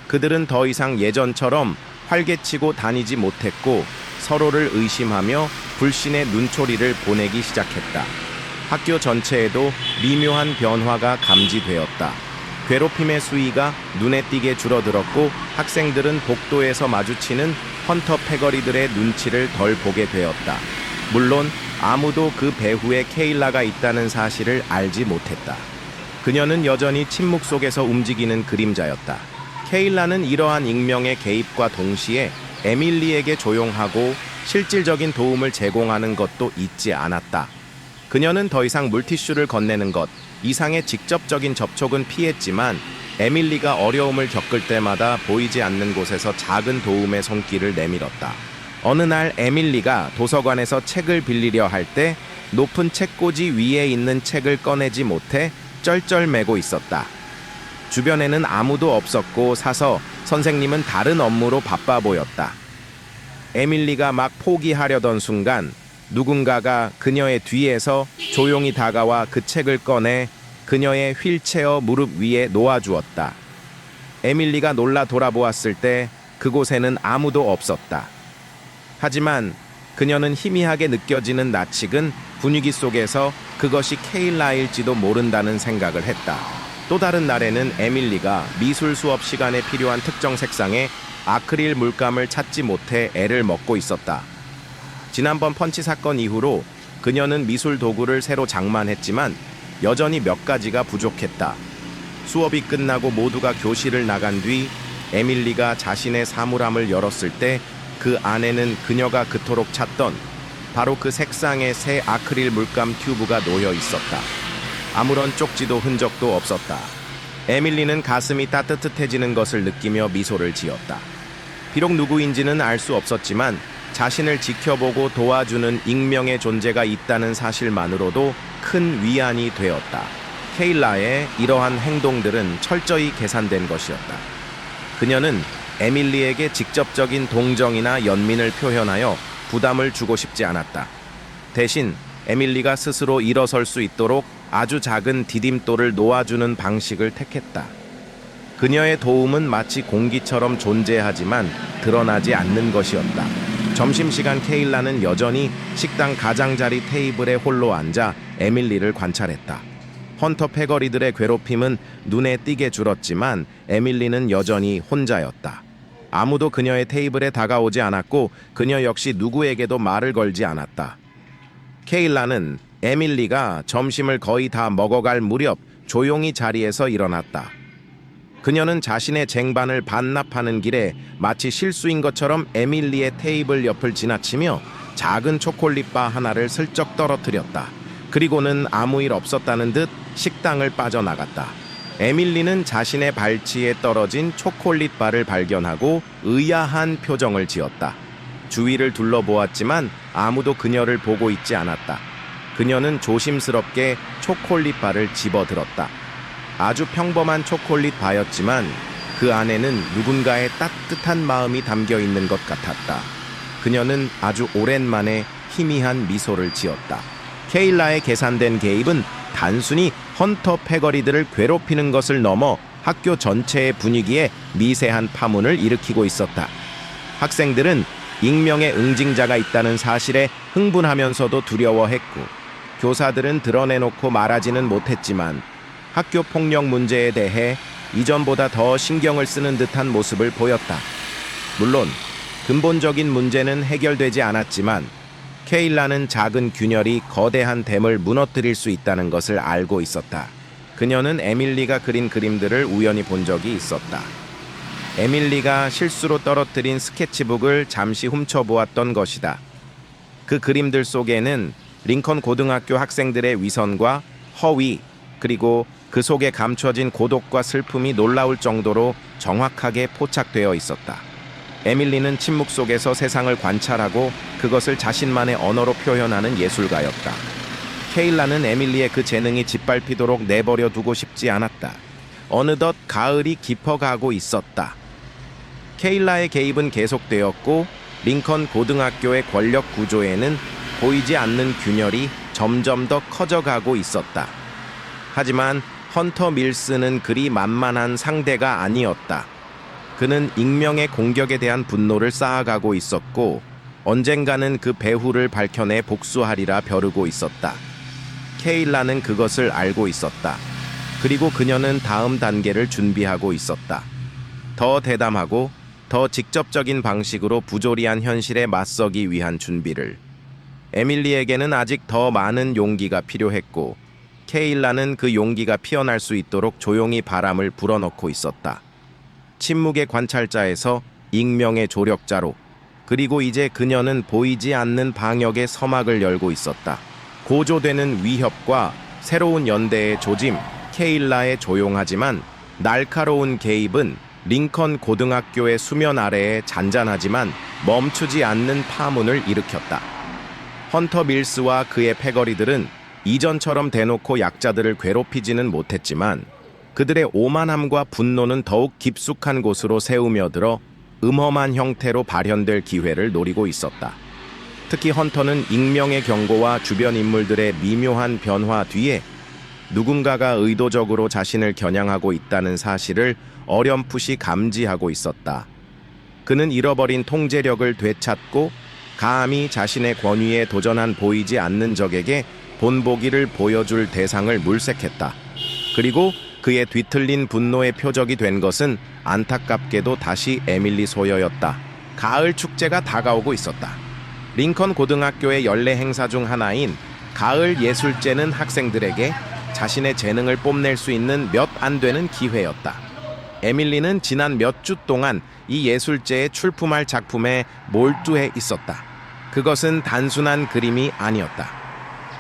A: 그들은 더 이상 예전처럼 활개치고 다니지 못했고 서로를 의심하며 불신의 눈초리를 보내기 시작했다. 학교 전체에도 미묘한 변화가 감지되었다. 괴롭힘의 수위가 눈에 띄게 줄어들었고 학생들은 복도에서 마주치는 헌터 패거리들의 눈치를 덜 보게 되었다. 물론 아무도 그 배후에 케일라가 있다는 사실을 알지 못했다. 그녀는 여전히 침묵 속에서 움직이는 그림자였다. 케일라는 이러한 익명의 개입과 동시에 에밀리에게 조용하고 실질적인 도움을 제공하는 것도 잊지 않았다. 그녀는 더 이상 물티슈를 건네는 것 이상의 직접적인 접촉은 피했지만 에밀리가 어려움을 겪을 때마다 보이지 않는 곳에서 작은 도움의 손길을 내밀었다. 어느 날 에밀리가 도서관에서 책을 빌리려 할 때 높은 책꽂이 위에 있는 책을 꺼내지 못해 쩔쩔매고 있었다. 주변에는 아무도 없었고 사서 선생님은 다른 업무로 바빠 보였다. 에밀리가 막 포기하려던 순간 누군가가 그녀의 뒤에서 조용히 다가와 그 책을 꺼내 그녀의 휠체어 무릎 위에 놓아주었다. 에밀리가 놀라 돌아보았을 때 그곳에는 아무도 없었다. 하지만 그녀는 희미하게 느껴지는 낯익은 분위기 속에서 그것이 케일라일지도 모른다는 생각을 했다. 또 다른 날에는 에밀리가 미술 수업 시간에 필요한 특정 색상의 아크릴 물감을 찾지 못해 애를 먹고 있었다. 지난번 펀치 사건 이후로 그녀는 미술 도구를 새로 장만했지만 여전히 몇 가지가 부족했다. 수업이 끝나고 모두가 교실을 나간 뒤 에밀리가 자신의 사물함을 열었을 때 그 안에는 그녀가 그토록 찾던 바로 그 색상의 새 아크릴 물감 튜브가 놓여 있었다. 아무런 쪽지도 흔적도 없었다. 에밀리는 가슴이 따뜻해지는 것을 느끼며 미소를 지었다. 비록 누구인지는 알 수 없었지만 자신을 지켜보고 도와주는 익명의 존재가 있다는 사실만으로도 큰 위안이 되었다. 케일라의 이러한 행동들은 철저히 계산된 것이었다. 그녀는 에밀리에게 직접적인 동정이나 연민을 표현하여 부담을 주고 싶지 않았다. 대신 에밀리가 스스로 일어설 수 있도록 아주 작은 디딤돌을 놓아주는 방식을 택했다. 그녀의 도움은 마치 공기처럼 존재하지만 드러나지 않는 것이었다. 점심시간 케일라는 여전히 식당 가장자리 테이블에 홀로 앉아 에밀리를 관찰했다. 헌터 패거리들의 괴롭힘은 눈에 띄게 줄었지만 에밀리는 여전히 혼자였다. 아무도 그녀의 테이블에 다가오지 않았고 그녀 역시 누구에게도 말을 걸지 않았다. 케일라는 에밀리가 점심을 거의 다 먹어갈 무렵 조용히 자리에서 일어났다. 그녀는 자신의 쟁반을 반납하는 길에 마치 실수인 것처럼 에밀리의 테이블 옆을 지나치며 작은 초콜릿바 하나를 슬쩍 떨어뜨렸다. 그리고는 아무 일 없었다는 듯 식당을 빠져나갔다. 에밀리는 자신의 발치에 떨어진 초콜릿바를 발견하고 의아한 표정을 지었다. 주위를 둘러보았지만 아무도 그녀를 보고 있지 않았다. 그녀는 조심스럽게 초콜릿바를 집어들었다. 아주 평범한 초콜릿바였지만 그 안에는 누군가의 따뜻한 마음이 담겨 있는 것 같았다. 그녀는 아주 오랜만에 희미한 미소를 지었다. 케일라의 계산된 개입은 단순히 헌터 패거리들을 괴롭히는 것을 넘어 학교 전체의 분위기에 미세한 파문을 일으키고 있었다. 학생들은 익명의 응징자가 있다는 사실에 흥분하면서도 두려워했고 교사들은 드러내놓고 말하지는 못했지만 학교 폭력 문제에 대해 이전보다 더 신경을 쓰는 듯한 모습을 보였다. 물론 근본적인 문제는 해결되지 않았지만 케일라는 작은 균열이 거대한 댐을 무너뜨릴 수 있다는 것을 알고 있었다. 그녀는 에밀리가 그린 그림들을 우연히 본 적이 있었다. 에밀리가 실수로 떨어뜨린 스케치북을 잠시 훔쳐보았던 것이다. 그 그림들 속에는 링컨 고등학교 학생들의 위선과 허위, 그리고 그 속에 감춰진 고독과 슬픔이 놀라울 정도로 정확하게 포착되어 있었다. 에밀리는 침묵 속에서 세상을 관찰하고 그것을 자신만의 언어로 표현하는 예술가였다. 케일라는 에밀리의 그 재능이 짓밟히도록 내버려 두고 싶지 않았다. 어느덧 가을이 깊어가고 있었다. 케일라의 개입은 계속되었고 링컨 고등학교의 권력 구조에는 보이지 않는 균열이 점점 더 커져가고 있었다. 하지만 헌터 밀스는 그리 만만한 상대가 아니었다. 그는 익명의 공격에 대한 분노를 쌓아가고 있었고 언젠가는 그 배후를 밝혀내 복수하리라 벼르고 있었다. 케일라는 그것을 알고 있었다. 그리고 그녀는 다음 단계를 준비하고 있었다. 더 대담하고 더 직접적인 방식으로 부조리한 현실에 맞서기 위한 준비를. 에밀리에게는 아직 더 많은 용기가 필요했고 케일라는 그 용기가 피어날 수 있도록 조용히 바람을 불어넣고 있었다. 침묵의 관찰자에서 익명의 조력자로, 그리고 이제 그녀는 보이지 않는 방역의 서막을 열고 있었다. 고조되는 위협과 새로운 연대의 조짐, 케일라의 조용하지만 날카로운 개입은 링컨 고등학교의 수면 아래에 잔잔하지만 멈추지 않는 파문을 일으켰다. 헌터 밀스와 그의 패거리들은 이전처럼 대놓고 약자들을 괴롭히지는 못했지만 그들의 오만함과 분노는 더욱 깊숙한 곳으로 새우며들어 음험한 형태로 발현될 기회를 노리고 있었다. 특히 헌터는 익명의 경고와 주변 인물들의 미묘한 변화 뒤에 누군가가 의도적으로 자신을 겨냥하고 있다는 사실을 어렴풋이 감지하고 있었다. 그는 잃어버린 통제력을 되찾고 감히 자신의 권위에 도전한 보이지 않는 적에게 본보기를 보여줄 대상을 물색했다. 그리고 그의 뒤틀린 분노의 표적이 된 것은 안타깝게도 다시 에밀리 소여였다. 가을 축제가 다가오고 있었다. 링컨 고등학교의 연례 행사 중 하나인 가을 예술제는 학생들에게 자신의 재능을 뽐낼 수 있는 몇 안 되는 기회였다. 에밀리는 지난 몇 주 동안 이 예술제에 출품할 작품에 몰두해 있었다. 그것은 단순한 그림이 아니었다.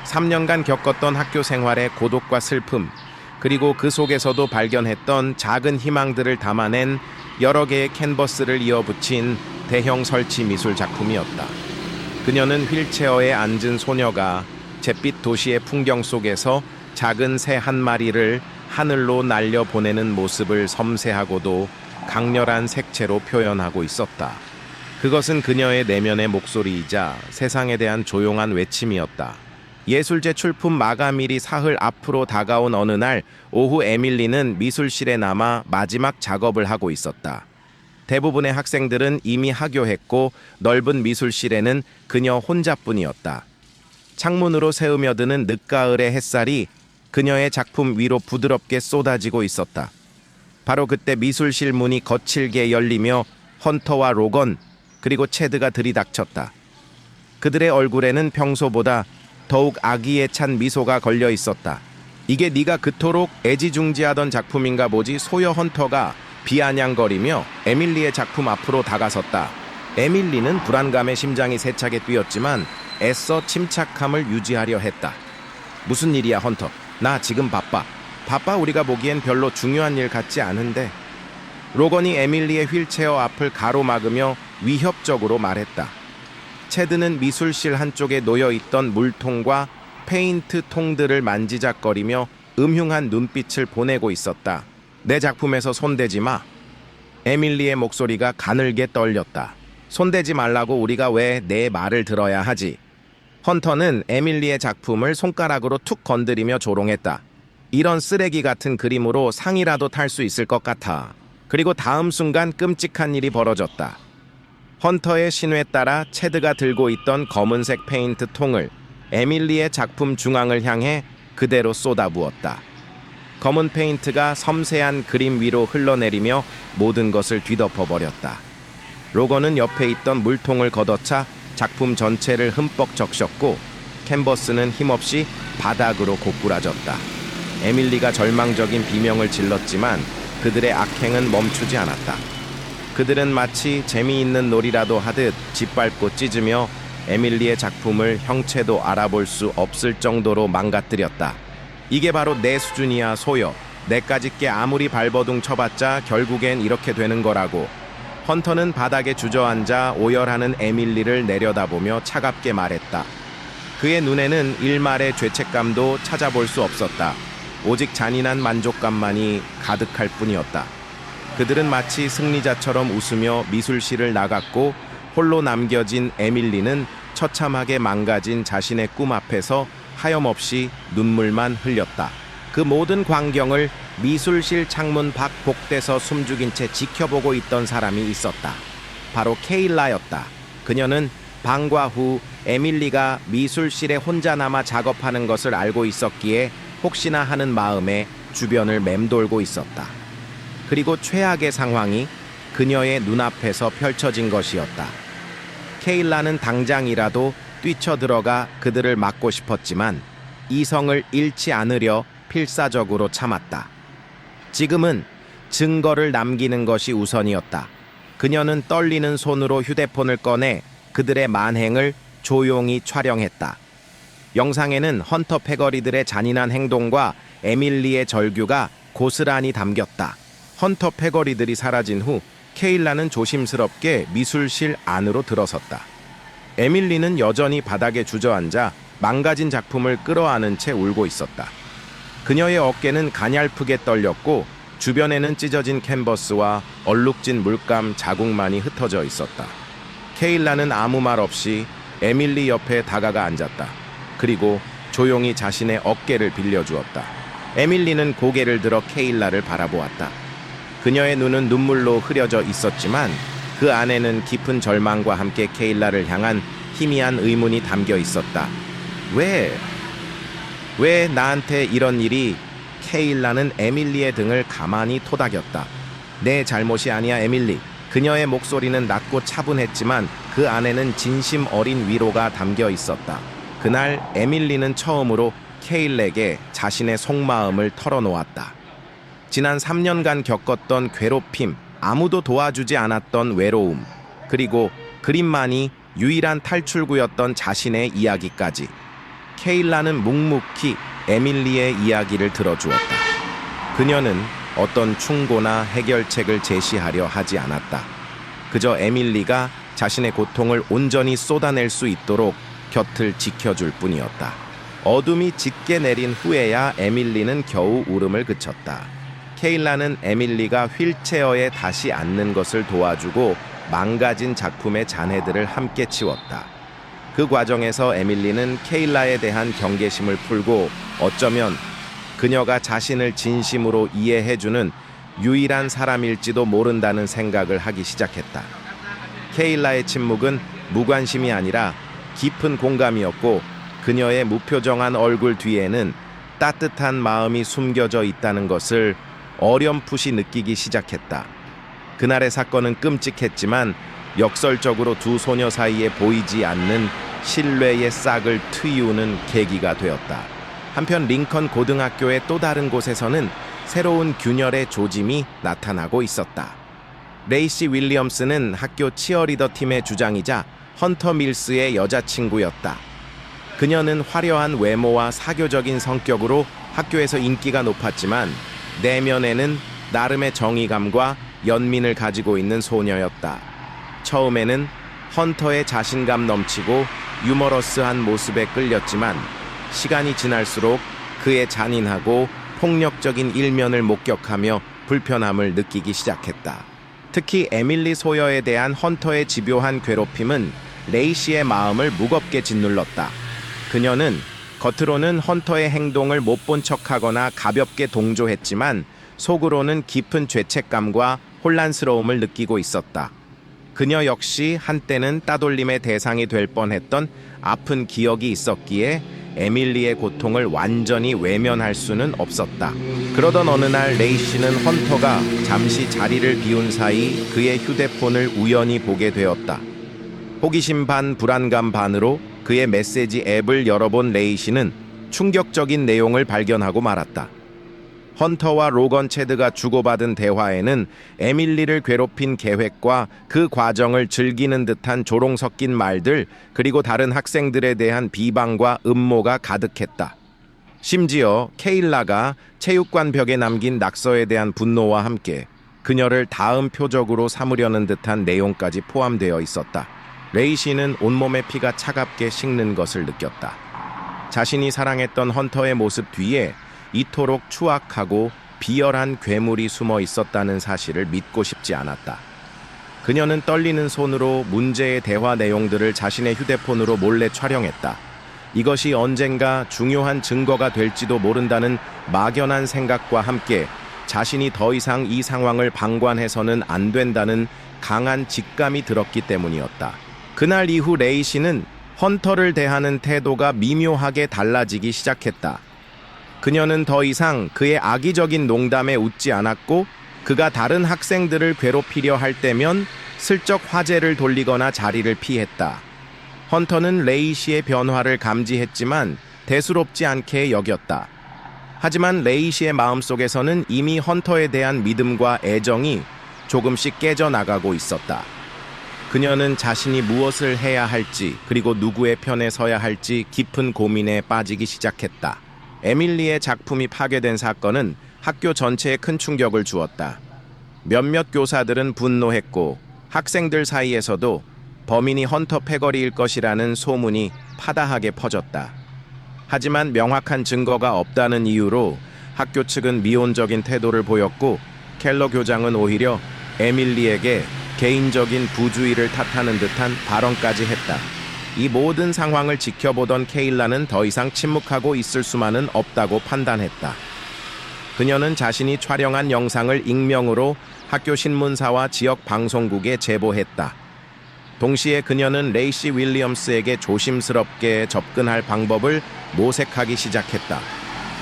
A: 3년간 겪었던 학교 생활의 고독과 슬픔, 그리고 그 속에서도 발견했던 작은 희망들을 담아낸 여러 개의 캔버스를 이어붙인 대형 설치 미술 작품이었다. 그녀는 휠체어에 앉은 소녀가 잿빛 도시의 풍경 속에서 작은 새 한 마리를 하늘로 날려보내는 모습을 섬세하고도 강렬한 색채로 표현하고 있었다. 그것은 그녀의 내면의 목소리이자 세상에 대한 조용한 외침이었다. 예술제 출품 마감일이 사흘 앞으로 다가온 어느 날 오후 에밀리는 미술실에 남아 마지막 작업을 하고 있었다. 대부분의 학생들은 이미 하교했고 넓은 미술실에는 그녀 혼자뿐이었다. 창문으로 새으며드는 늦가을의 햇살이 그녀의 작품 위로 부드럽게 쏟아지고 있었다. 바로 그때 미술실 문이 거칠게 열리며 헌터와 로건 그리고 체드가 들이닥쳤다. 그들의 얼굴에는 평소보다 더욱 악의에 찬 미소가 걸려 있었다. 이게 네가 그토록 애지중지하던 작품인가 보지. 소여 헌터가 비아냥거리며 에밀리의 작품 앞으로 다가섰다. 에밀리는 불안감에 심장이 세차게 뛰었지만 애써 침착함을 유지하려 했다. 무슨 일이야 헌터? 나 지금 바빠. 우리가 보기엔 별로 중요한 일 같지 않은데. 로건이 에밀리의 휠체어 앞을 가로막으며 위협적으로 말했다. 체드는 미술실 한쪽에 놓여있던 물통과 페인트 통들을 만지작거리며 음흉한 눈빛을 보내고 있었다. 내 작품에서 손대지 마. 에밀리의 목소리가 가늘게 떨렸다. 손대지 말라고 우리가 왜 내 말을 들어야 하지? 헌터는 에밀리의 작품을 손가락으로 툭 건드리며 조롱했다. 이런 쓰레기 같은 그림으로 상이라도 탈 수 있을 것 같아. 그리고 다음 순간 끔찍한 일이 벌어졌다. 헌터의 신호에 따라 체드가 들고 있던 검은색 페인트 통을 에밀리의 작품 중앙을 향해 그대로 쏟아부었다. 검은 페인트가 섬세한 그림 위로 흘러내리며 모든 것을 뒤덮어버렸다. 로건은 옆에 있던 물통을 걷어차 작품 전체를 흠뻑 적셨고 캔버스는 힘없이 바닥으로 고꾸라졌다. 에밀리가 절망적인 비명을 질렀지만 그들의 악행은 멈추지 않았다. 그들은 마치 재미있는 놀이라도 하듯 짓밟고 찢으며 에밀리의 작품을 형체도 알아볼 수 없을 정도로 망가뜨렸다. 이게 바로 내 수준이야 소여. 내까지 게 아무리 발버둥 쳐봤자 결국엔 이렇게 되는 거라고. 헌터는 바닥에 주저앉아 오열하는 에밀리를 내려다보며 차갑게 말했다. 그의 눈에는 일말의 죄책감도 찾아볼 수 없었다. 오직 잔인한 만족감만이 가득할 뿐이었다. 그들은 마치 승리자처럼 웃으며 미술실을 나갔고 홀로 남겨진 에밀리는 처참하게 망가진 자신의 꿈 앞에서 하염없이 눈물만 흘렸다. 그 모든 광경을 미술실 창문 밖 복대서 숨죽인 채 지켜보고 있던 사람이 있었다. 바로 케일라였다. 그녀는 방과 후 에밀리가 미술실에 혼자 남아 작업하는 것을 알고 있었기에 혹시나 하는 마음에 주변을 맴돌고 있었다. 그리고 최악의 상황이 그녀의 눈앞에서 펼쳐진 것이었다. 케일라는 당장이라도 뛰쳐들어가 그들을 막고 싶었지만 이성을 잃지 않으려 필사적으로 참았다. 지금은 증거를 남기는 것이 우선이었다. 그녀는 떨리는 손으로 휴대폰을 꺼내 그들의 만행을 조용히 촬영했다. 영상에는 헌터 패거리들의 잔인한 행동과 에밀리의 절규가 고스란히 담겼다. 헌터 패거리들이 사라진 후 케일라는 조심스럽게 미술실 안으로 들어섰다. 에밀리는 여전히 바닥에 주저앉아 망가진 작품을 끌어안은 채 울고 있었다. 그녀의 어깨는 가냘프게 떨렸고 주변에는 찢어진 캔버스와 얼룩진 물감 자국만이 흩어져 있었다. 케일라는 아무 말 없이 에밀리 옆에 다가가 앉았다. 그리고 조용히 자신의 어깨를 빌려주었다. 에밀리는 고개를 들어 케일라를 바라보았다. 그녀의 눈은 눈물로 흐려져 있었지만 그 안에는 깊은 절망과 함께 케일라를 향한 희미한 의문이 담겨 있었다. 왜 나한테 이런 일이? 케일라는 에밀리의 등을 가만히 토닥였다. 내 잘못이 아니야, 에밀리. 그녀의 목소리는 낮고 차분했지만 그 안에는 진심 어린 위로가 담겨 있었다. 그날 에밀리는 처음으로 케일에게 자신의 속마음을 털어놓았다. 지난 3년간 겪었던 괴롭힘, 아무도 도와주지 않았던 외로움, 그리고 그림만이 유일한 탈출구였던 자신의 이야기까지. 케일라는 묵묵히 에밀리의 이야기를 들어주었다. 그녀는 어떤 충고나 해결책을 제시하려 하지 않았다. 그저 에밀리가 자신의 고통을 온전히 쏟아낼 수 있도록 곁을 지켜줄 뿐이었다. 어둠이 짙게 내린 후에야 에밀리는 겨우 울음을 그쳤다. 케일라는 에밀리가 휠체어에 다시 앉는 것을 도와주고 망가진 작품의 잔해들을 함께 치웠다. 그 과정에서 에밀리는 케일라에 대한 경계심을 풀고 어쩌면 그녀가 자신을 진심으로 이해해주는 유일한 사람일지도 모른다는 생각을 하기 시작했다. 케일라의 침묵은 무관심이 아니라 깊은 공감이었고 그녀의 무표정한 얼굴 뒤에는 따뜻한 마음이 숨겨져 있다는 것을 어렴풋이 느끼기 시작했다. 그날의 사건은 끔찍했지만 역설적으로 두 소녀 사이에 보이지 않는 신뢰의 싹을 트이우는 계기가 되었다. 한편 링컨 고등학교의 또 다른 곳에서는 새로운 균열의 조짐이 나타나고 있었다. 레이시 윌리엄스는 학교 치어리더 팀의 주장이자 헌터 밀스의 여자친구였다. 그녀는 화려한 외모와 사교적인 성격으로 학교에서 인기가 높았지만 내면에는 나름의 정의감과 연민을 가지고 있는 소녀였다. 처음에는 헌터의 자신감 넘치고 유머러스한 모습에 끌렸지만 시간이 지날수록 그의 잔인하고 폭력적인 일면을 목격하며 불편함을 느끼기 시작했다. 특히 에밀리 소여에 대한 헌터의 집요한 괴롭힘은 레이시의 마음을 무겁게 짓눌렀다. 그녀는 겉으로는 헌터의 행동을 못 본 척하거나 가볍게 동조했지만 속으로는 깊은 죄책감과 혼란스러움을 느끼고 있었다. 그녀 역시 한때는 따돌림의 대상이 될 뻔했던 아픈 기억이 있었기에 에밀리의 고통을 완전히 외면할 수는 없었다. 그러던 어느 날 레이시는 헌터가 잠시 자리를 비운 사이 그의 휴대폰을 우연히 보게 되었다. 호기심 반 불안감 반으로 그의 메시지 앱을 열어본 레이시는 충격적인 내용을 발견하고 말았다. 헌터와 로건 체드가 주고받은 대화에는 에밀리를 괴롭힌 계획과 그 과정을 즐기는 듯한 조롱 섞인 말들, 그리고 다른 학생들에 대한 비방과 음모가 가득했다. 심지어 케일라가 체육관 벽에 남긴 낙서에 대한 분노와 함께 그녀를 다음 표적으로 삼으려는 듯한 내용까지 포함되어 있었다. 레이시는 온몸의 피가 차갑게 식는 것을 느꼈다. 자신이 사랑했던 헌터의 모습 뒤에 이토록 추악하고 비열한 괴물이 숨어 있었다는 사실을 믿고 싶지 않았다. 그녀는 떨리는 손으로 문제의 대화 내용들을 자신의 휴대폰으로 몰래 촬영했다. 이것이 언젠가 중요한 증거가 될지도 모른다는 막연한 생각과 함께 자신이 더 이상 이 상황을 방관해서는 안 된다는 강한 직감이 들었기 때문이었다. 그날 이후 레이시는 헌터를 대하는 태도가 미묘하게 달라지기 시작했다. 그녀는 더 이상 그의 악의적인 농담에 웃지 않았고 그가 다른 학생들을 괴롭히려 할 때면 슬쩍 화제를 돌리거나 자리를 피했다. 헌터는 레이시의 변화를 감지했지만 대수롭지 않게 여겼다. 하지만 레이시의 마음속에서는 이미 헌터에 대한 믿음과 애정이 조금씩 깨져나가고 있었다. 그녀는 자신이 무엇을 해야 할지 그리고 누구의 편에 서야 할지 깊은 고민에 빠지기 시작했다. 에밀리의 작품이 파괴된 사건은 학교 전체에 큰 충격을 주었다. 몇몇 교사들은 분노했고 학생들 사이에서도 범인이 헌터 패거리일 것이라는 소문이 파다하게 퍼졌다. 하지만 명확한 증거가 없다는 이유로 학교 측은 미온적인 태도를 보였고 켈러 교장은 오히려 에밀리에게 개인적인 부주의를 탓하는 듯한 발언까지 했다. 이 모든 상황을 지켜보던 케일라는 더 이상 침묵하고 있을 수만은 없다고 판단했다. 그녀는 자신이 촬영한 영상을 익명으로 학교 신문사와 지역 방송국에 제보했다. 동시에 그녀는 레이시 윌리엄스에게 조심스럽게 접근할 방법을 모색하기 시작했다.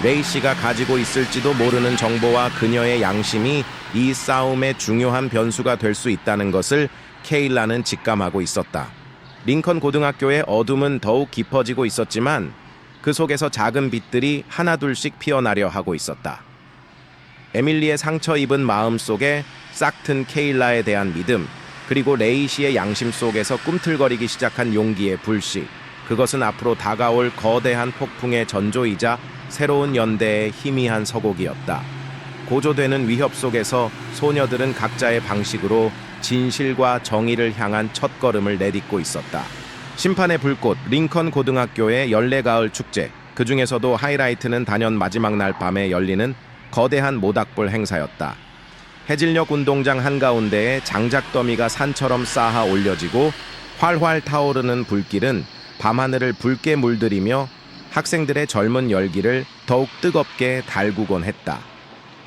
A: 레이시가 가지고 있을지도 모르는 정보와 그녀의 양심이 이 싸움의 중요한 변수가 될 수 있다는 것을 케일라는 직감하고 있었다. 링컨 고등학교의 어둠은 더욱 깊어지고 있었지만 그 속에서 작은 빛들이 하나둘씩 피어나려 하고 있었다. 에밀리의 상처 입은 마음 속에 싹튼 케일라에 대한 믿음, 그리고 레이시의 양심 속에서 꿈틀거리기 시작한 용기의 불씨. 그것은 앞으로 다가올 거대한 폭풍의 전조이자 새로운 연대의 희미한 서곡이었다. 고조되는 위협 속에서 소녀들은 각자의 방식으로 진실과 정의를 향한 첫걸음을 내딛고 있었다. 심판의 불꽃, 링컨 고등학교의 연례가을 축제. 그 중에서도 하이라이트는 단연 마지막 날 밤에 열리는 거대한 모닥불 행사였다. 해질녘 운동장 한가운데에 장작더미가 산처럼 쌓아 올려지고 활활 타오르는 불길은 밤하늘을 붉게 물들이며 학생들의 젊은 열기를 더욱 뜨겁게 달구곤 했다.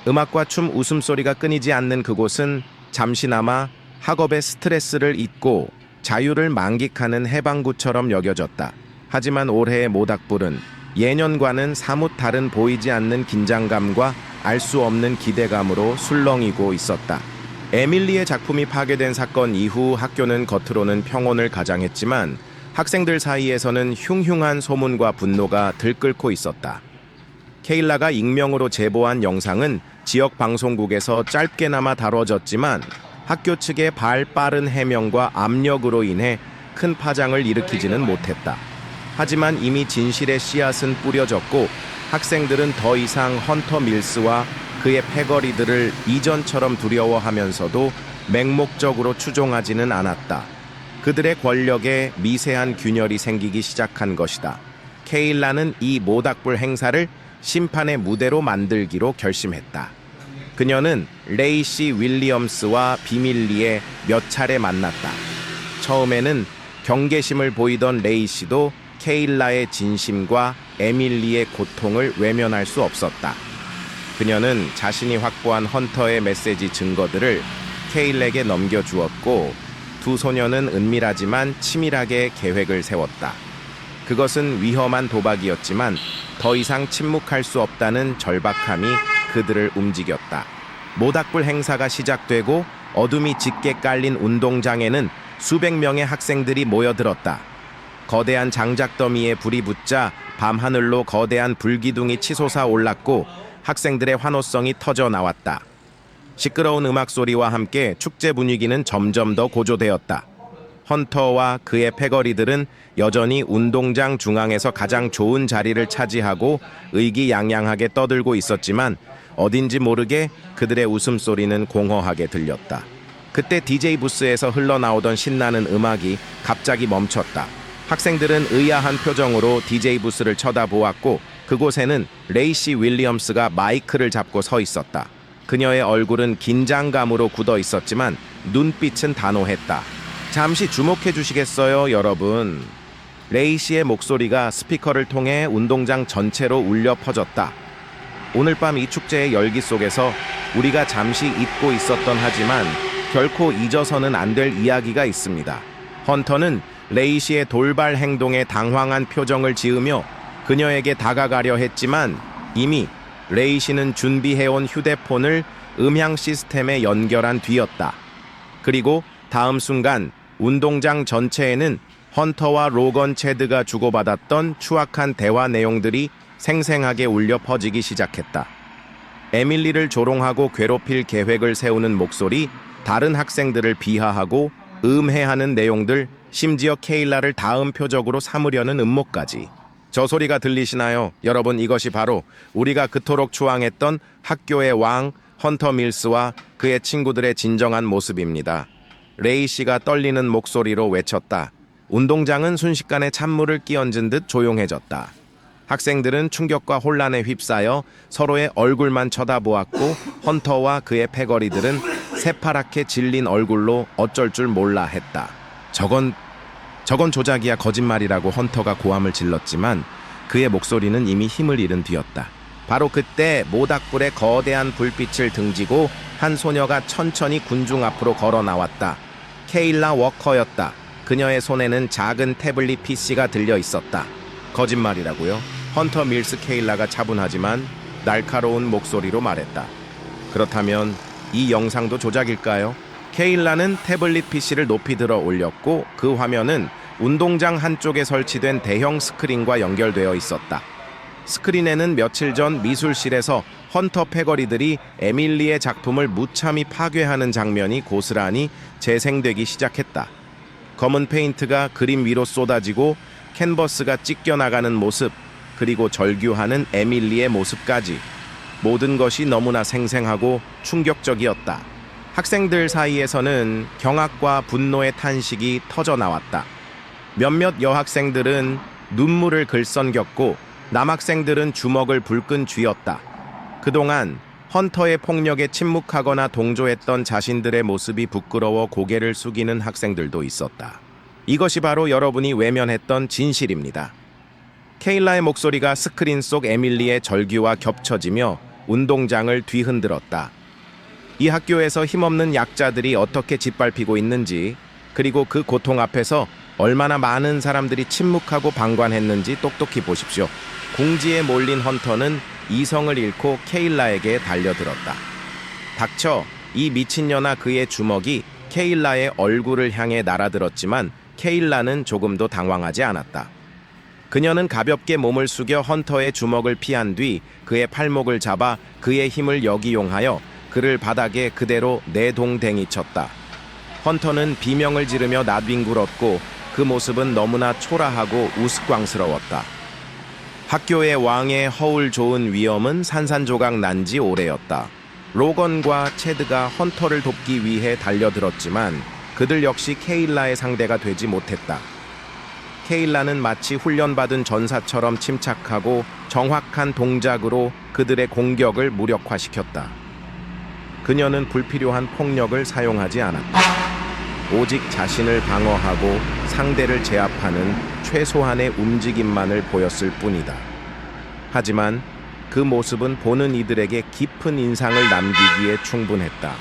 A: 음악과 춤, 웃음소리가 끊이지 않는 그곳은 잠시나마 학업의 스트레스를 잊고 자유를 만끽하는 해방구처럼 여겨졌다. 하지만 올해의 모닥불은 예년과는 사뭇 다른 보이지 않는 긴장감과 알 수 없는 기대감으로 술렁이고 있었다. 에밀리의 작품이 파괴된 사건 이후 학교는 겉으로는 평온을 가장했지만 학생들 사이에서는 흉흉한 소문과 분노가 들끓고 있었다. 케일라가 익명으로 제보한 영상은 지역 방송국에서 짧게나마 다뤄졌지만 학교 측의 빠른 해명과 압력으로 인해 큰 파장을 일으키지는 못했다. 하지만 이미 진실의 씨앗은 뿌려졌고 학생들은 더 이상 헌터 밀스와 그의 패거리들을 이전처럼 두려워하면서도 맹목적으로 추종하지는 않았다. 그들의 권력에 미세한 균열이 생기기 시작한 것이다. 케일라는 이 모닥불 행사를 심판의 무대로 만들기로 결심했다. 그녀는 레이시 윌리엄스와 비밀리에 몇 차례 만났다. 처음에는 경계심을 보이던 레이시도 케일라의 진심과 에밀리의 고통을 외면할 수 없었다. 그녀는 자신이 확보한 헌터의 메시지 증거들을 케일에게 넘겨주었고 두 소녀는 은밀하지만 치밀하게 계획을 세웠다. 그것은 위험한 도박이었지만 더 이상 침묵할 수 없다는 절박함이 그들을 움직였다. 모닥불 행사가 시작되고 어둠이 짙게 깔린 운동장에는 수백 명의 학생들이 모여들었다. 거대한 장작더미에 불이 붙자 밤하늘로 거대한 불기둥이 치솟아 올랐고 학생들의 환호성이 터져 나왔다. 시끄러운 음악 소리와 함께 축제 분위기는 점점 더 고조되었다. 헌터와 그의 패거리들은 여전히 운동장 중앙에서 가장 좋은 자리를 차지하고 의기양양하게 떠들고 있었지만 어딘지 모르게 그들의 웃음소리는 공허하게 들렸다. 그때 DJ 부스에서 흘러나오던 신나는 음악이 갑자기 멈췄다. 학생들은 의아한 표정으로 DJ 부스를 쳐다보았고 그곳에는 레이시 윌리엄스가 마이크를 잡고 서 있었다. 그녀의 얼굴은 긴장감으로 굳어 있었지만 눈빛은 단호했다. 잠시 주목해 주시겠어요, 여러분? 레이시의 목소리가 스피커를 통해 운동장 전체로 울려 퍼졌다. 오늘 밤 이 축제의 열기 속에서 우리가 잠시 잊고 있었던 하지만 결코 잊어서는 안 될 이야기가 있습니다. 헌터는 레이시의 돌발 행동에 당황한 표정을 지으며 그녀에게 다가가려 했지만 이미 레이시는 준비해온 휴대폰을 음향 시스템에 연결한 뒤였다. 그리고 다음 순간 운동장 전체에는 헌터와 로건 체드가 주고받았던 추악한 대화 내용들이 생생하게 울려 퍼지기 시작했다. 에밀리를 조롱하고 괴롭힐 계획을 세우는 목소리, 다른 학생들을 비하하고 음해하는 내용들, 심지어 케일라를 다음 표적으로 삼으려는 음모까지. 저 소리가 들리시나요? 여러분, 이것이 바로 우리가 그토록 추앙했던 학교의 왕 헌터 밀스와 그의 친구들의 진정한 모습입니다. 레이 씨가 떨리는 목소리로 외쳤다. 운동장은 순식간에 찬물을 끼얹은 듯 조용해졌다. 학생들은 충격과 혼란에 휩싸여 서로의 얼굴만 쳐다보았고 헌터와 그의 패거리들은 새파랗게 질린 얼굴로 어쩔 줄 몰라 했다. 저건 조작이야, 거짓말이라고 헌터가 고함을 질렀지만 그의 목소리는 이미 힘을 잃은 뒤였다. 바로 그때 모닥불에 거대한 불빛을 등지고 한 소녀가 천천히 군중 앞으로 걸어 나왔다. 케일라 워커였다. 그녀의 손에는 작은 태블릿 PC가 들려 있었다. 거짓말이라고요? 헌터 밀스 케일라가 차분하지만 날카로운 목소리로 말했다. 그렇다면 이 영상도 조작일까요? 케일라는 태블릿 PC를 높이 들어 올렸고 그 화면은 운동장 한쪽에 설치된 대형 스크린과 연결되어 있었다. 스크린에는 며칠 전 미술실에서 헌터 패거리들이 에밀리의 작품을 무참히 파괴하는 장면이 고스란히 재생되기 시작했다. 검은 페인트가 그림 위로 쏟아지고 캔버스가 찢겨나가는 모습, 그리고 절규하는 에밀리의 모습까지. 모든 것이 너무나 생생하고 충격적이었다. 학생들 사이에서는 경악과 분노의 탄식이 터져나왔다. 몇몇 여학생들은 눈물을 글썽겼고 남학생들은 주먹을 불끈 쥐었다. 그동안 헌터의 폭력에 침묵하거나 동조했던 자신들의 모습이 부끄러워 고개를 숙이는 학생들도 있었다. 이것이 바로 여러분이 외면했던 진실입니다. 케일라의 목소리가 스크린 속 에밀리의 절규와 겹쳐지며 운동장을 뒤흔들었다. 이 학교에서 힘없는 약자들이 어떻게 짓밟히고 있는지, 그리고 그 고통 앞에서 얼마나 많은 사람들이 침묵하고 방관했는지 똑똑히 보십시오. 궁지에 몰린 헌터는 이성을 잃고 케일라에게 달려들었다. 닥쳐! 이 미친년아. 그의 주먹이 케일라의 얼굴을 향해 날아들었지만 케일라는 조금도 당황하지 않았다. 그녀는 가볍게 몸을 숙여 헌터의 주먹을 피한 뒤 그의 팔목을 잡아 그의 힘을 역이용하여 그를 바닥에 그대로 내동댕이 쳤다. 헌터는 비명을 지르며 나뒹굴었고 그 모습은 너무나 초라하고 우스꽝스러웠다. 학교의 왕의 허울 좋은 위엄은 산산조각 난 지 오래였다. 로건과 체드가 헌터를 돕기 위해 달려들었지만 그들 역시 케일라의 상대가 되지 못했다. 케일라는 마치 훈련받은 전사처럼 침착하고 정확한 동작으로 그들의 공격을 무력화시켰다. 그녀는 불필요한 폭력을 사용하지 않았다. 오직 자신을 방어하고 상대를 제압하는 최소한의 움직임만을 보였을 뿐이다. 하지만 그 모습은 보는 이들에게 깊은 인상을 남기기에 충분했다.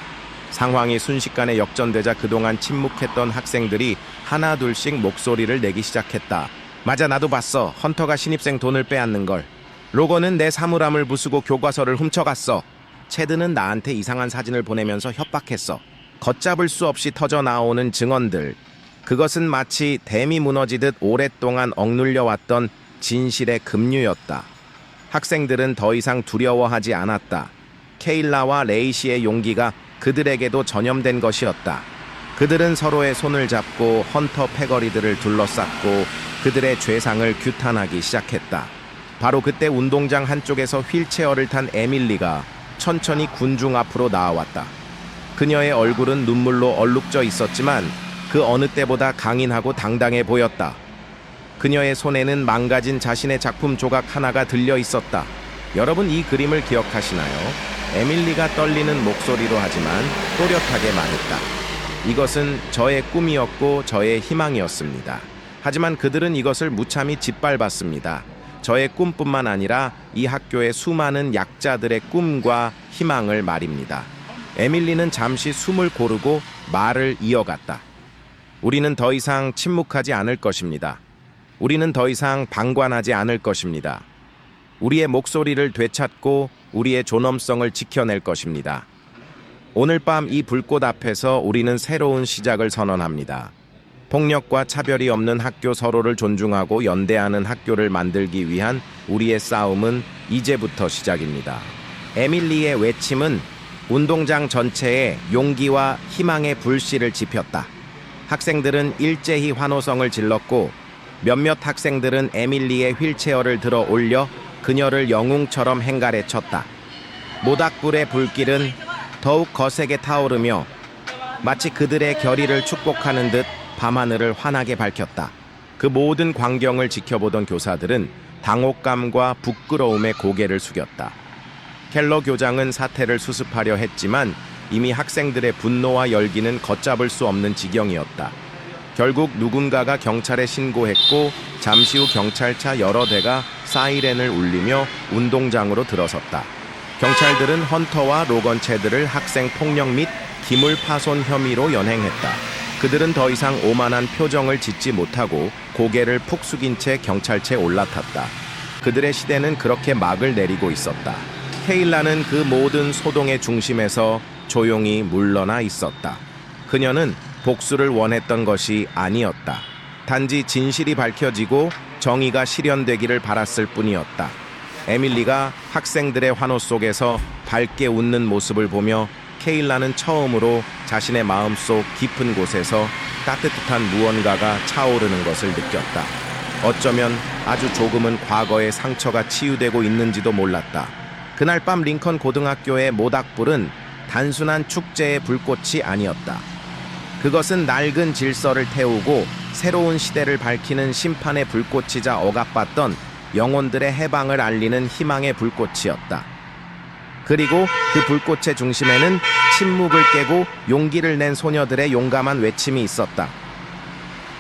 A: 상황이 순식간에 역전되자 그동안 침묵했던 학생들이 하나둘씩 목소리를 내기 시작했다. 맞아, 나도 봤어. 헌터가 신입생 돈을 빼앗는 걸. 로건은 내 사물함을 부수고 교과서를 훔쳐갔어. 체드는 나한테 이상한 사진을 보내면서 협박했어. 걷잡을 수 없이 터져나오는 증언들. 그것은 마치 댐이 무너지듯 오랫동안 억눌려왔던 진실의 급류였다. 학생들은 더 이상 두려워하지 않았다. 케일라와 레이 씨의 용기가 그들에게도 전염된 것이었다. 그들은 서로의 손을 잡고 헌터 패거리들을 둘러쌌고 그들의 죄상을 규탄하기 시작했다. 바로 그때 운동장 한쪽에서 휠체어를 탄 에밀리가 천천히 군중 앞으로 나아왔다. 그녀의 얼굴은 눈물로 얼룩져 있었지만 그 어느 때보다 강인하고 당당해 보였다. 그녀의 손에는 망가진 자신의 작품 조각 하나가 들려 있었다. 여러분, 이 그림을 기억하시나요? 에밀리가 떨리는 목소리로 하지만 또렷하게 말했다. 이것은 저의 꿈이었고 저의 희망이었습니다. 하지만 그들은 이것을 무참히 짓밟았습니다. 저의 꿈뿐만 아니라 이 학교의 수많은 약자들의 꿈과 희망을 말입니다. 에밀리는 잠시 숨을 고르고 말을 이어갔다. 우리는 더 이상 침묵하지 않을 것입니다. 우리는 더 이상 방관하지 않을 것입니다. 우리의 목소리를 되찾고 우리의 존엄성을 지켜낼 것입니다. 오늘 밤 이 불꽃 앞에서 우리는 새로운 시작을 선언합니다. 폭력과 차별이 없는 학교, 서로를 존중하고 연대하는 학교를 만들기 위한 우리의 싸움은 이제부터 시작입니다. 에밀리의 외침은 운동장 전체에 용기와 희망의 불씨를 지폈다. 학생들은 일제히 환호성을 질렀고 몇몇 학생들은 에밀리의 휠체어를 들어 올려 그녀를 영웅처럼 행가래 쳤다. 모닥불의 불길은 더욱 거세게 타오르며 마치 그들의 결의를 축복하는 듯 밤하늘을 환하게 밝혔다. 그 모든 광경을 지켜보던 교사들은 당혹감과 부끄러움에 고개를 숙였다. 켈러 교장은 사태를 수습하려 했지만 이미 학생들의 분노와 열기는 걷잡을 수 없는 지경이었다. 결국 누군가가 경찰에 신고했고 잠시 후 경찰차 여러 대가 사이렌을 울리며 운동장으로 들어섰다. 경찰들은 헌터와 로건 체드를 학생 폭력 및 기물 파손 혐의로 연행했다. 그들은 더 이상 오만한 표정을 짓지 못하고 고개를 푹 숙인 채 경찰차에 올라탔다. 그들의 시대는 그렇게 막을 내리고 있었다. 케일라는 그 모든 소동의 중심에서 조용히 물러나 있었다. 그녀는 복수를 원했던 것이 아니었다. 단지 진실이 밝혀지고 정의가 실현되기를 바랐을 뿐이었다. 에밀리가 학생들의 환호 속에서 밝게 웃는 모습을 보며 케일라는 처음으로 자신의 마음속 깊은 곳에서 따뜻한 무언가가 차오르는 것을 느꼈다. 어쩌면 아주 조금은 과거의 상처가 치유되고 있는지도 몰랐다. 그날 밤 링컨 고등학교의 모닥불은 단순한 축제의 불꽃이 아니었다. 그것은 낡은 질서를 태우고 새로운 시대를 밝히는 심판의 불꽃이자 억압받던 영혼들의 해방을 알리는 희망의 불꽃이었다. 그리고 그 불꽃의 중심에는 침묵을 깨고 용기를 낸 소녀들의 용감한 외침이 있었다.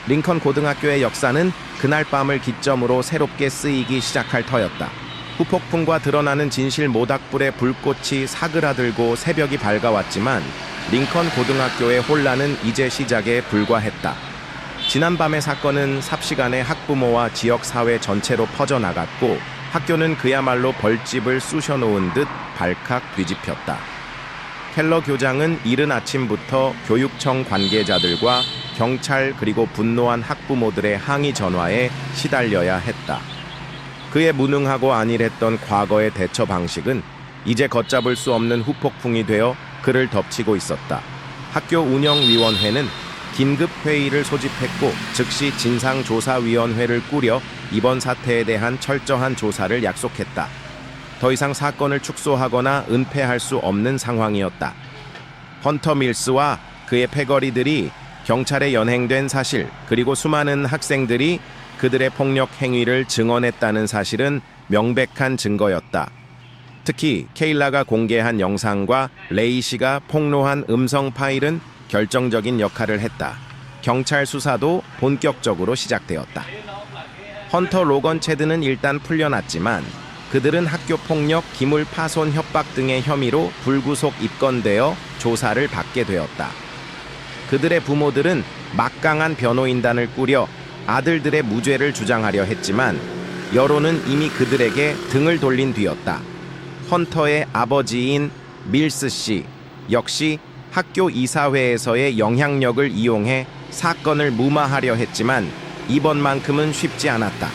A: 링컨 고등학교의 역사는 그날 밤을 기점으로 새롭게 쓰이기 시작할 터였다. 후폭풍과 드러나는 진실 모닥불의 불꽃이 사그라들고 새벽이 밝아왔지만 링컨 고등학교의 혼란은 이제 시작에 불과했다. 지난밤의 사건은 삽시간에 학부모와 지역사회 전체로 퍼져나갔고 학교는 그야말로 벌집을 쑤셔놓은 듯 발칵 뒤집혔다. 켈러 교장은 이른 아침부터 교육청 관계자들과 경찰 그리고 분노한 학부모들의 항의 전화에 시달려야 했다. 그의 무능하고 안일했던 과거의 대처 방식은 이제 걷잡을 수 없는 후폭풍이 되어 그를 덮치고 있었다. 학교 운영위원회는 긴급 회의를 소집했고 즉시 진상조사위원회를 꾸려 이번 사태에 대한 철저한 조사를 약속했다. 더 이상 사건을 축소하거나 은폐할 수 없는 상황이었다. 헌터 밀스와 그의 패거리들이 경찰에 연행된 사실, 그리고 수많은 학생들이 그들의 폭력 행위를 증언했다는 사실은 명백한 증거였다. 특히 케일라가 공개한 영상과 레이 씨가 폭로한 음성 파일은 결정적인 역할을 했다. 경찰 수사도 본격적으로 시작되었다. 헌터 로건 체드는 일단 풀려났지만 그들은 학교 폭력, 기물 파손, 협박 등의 혐의로 불구속 입건되어 조사를 받게 되었다. 그들의 부모들은 막강한 변호인단을 꾸려 아들들의 무죄를 주장하려 했지만 여론은 이미 그들에게 등을 돌린 뒤였다. 헌터의 아버지인 밀스 씨 역시 학교 이사회에서의 영향력을 이용해 사건을 무마하려 했지만 이번만큼은 쉽지 않았다.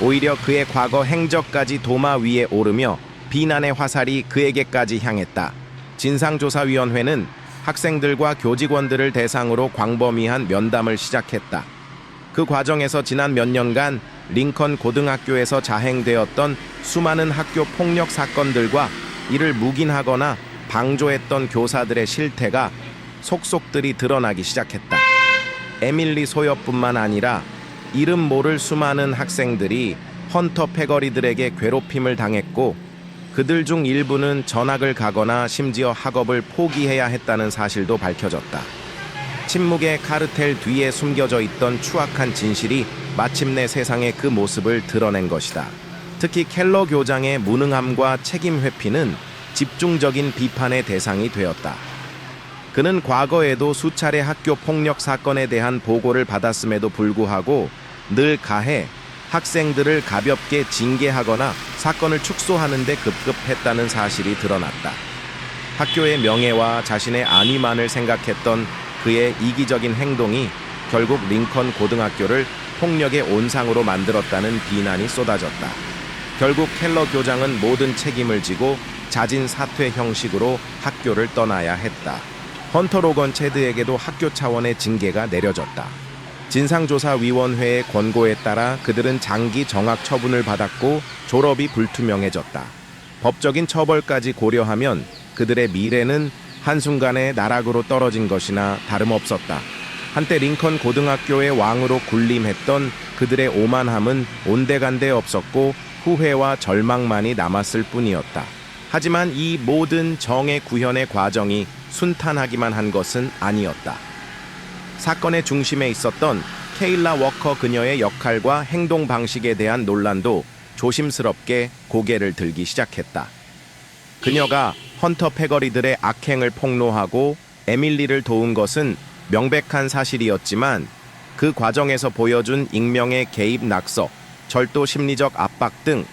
A: 오히려 그의 과거 행적까지 도마 위에 오르며 비난의 화살이 그에게까지 향했다. 진상조사위원회는 학생들과 교직원들을 대상으로 광범위한 면담을 시작했다. 그 과정에서 지난 몇 년간 링컨 고등학교에서 자행되었던 수많은 학교 폭력 사건들과 이를 묵인하거나 방조했던 교사들의 실태가 속속들이 드러나기 시작했다. 에밀리 소녀뿐만 아니라 이름 모를 수많은 학생들이 헌터 패거리들에게 괴롭힘을 당했고 그들 중 일부는 전학을 가거나 심지어 학업을 포기해야 했다는 사실도 밝혀졌다. 침묵의 카르텔 뒤에 숨겨져 있던 추악한 진실이 마침내 세상에 그 모습을 드러낸 것이다. 특히 켈러 교장의 무능함과 책임 회피는 집중적인 비판의 대상이 되었다. 그는 과거에도 수차례 학교 폭력 사건에 대한 보고를 받았음에도 불구하고 늘 가해 학생들을 가볍게 징계하거나 사건을 축소하는 데 급급했다는 사실이 드러났다. 학교의 명예와 자신의 안위만을 생각했던 그의 이기적인 행동이 결국 링컨 고등학교를 폭력의 온상으로 만들었다는 비난이 쏟아졌다. 결국 켈러 교장은 모든 책임을 지고 자진 사퇴 형식으로 학교를 떠나야 했다. 헌터 로건 체드에게도 학교 차원의 징계가 내려졌다. 진상조사위원회의 권고에 따라 그들은 장기 정학 처분을 받았고 졸업이 불투명해졌다. 법적인 처벌까지 고려하면 그들의 미래는 한순간에 나락으로 떨어진 것이나 다름없었다. 한때 링컨 고등학교의 왕으로 군림했던 그들의 오만함은 온데간데 없었고 후회와 절망만이 남았을 뿐이었다. 하지만 이 모든 정의 구현의 과정이 순탄하기만 한 것은 아니었다. 사건의 중심에 있었던 케일라 워커 그녀의 역할과 행동 방식에 대한 논란도 조심스럽게 고개를 들기 시작했다. 그녀가 헌터 패거리들의 악행을 폭로하고 에밀리를 도운 것은 명백한 사실이었지만 그 과정에서 보여준 익명의 개입 낙서, 절도 심리적 압박 등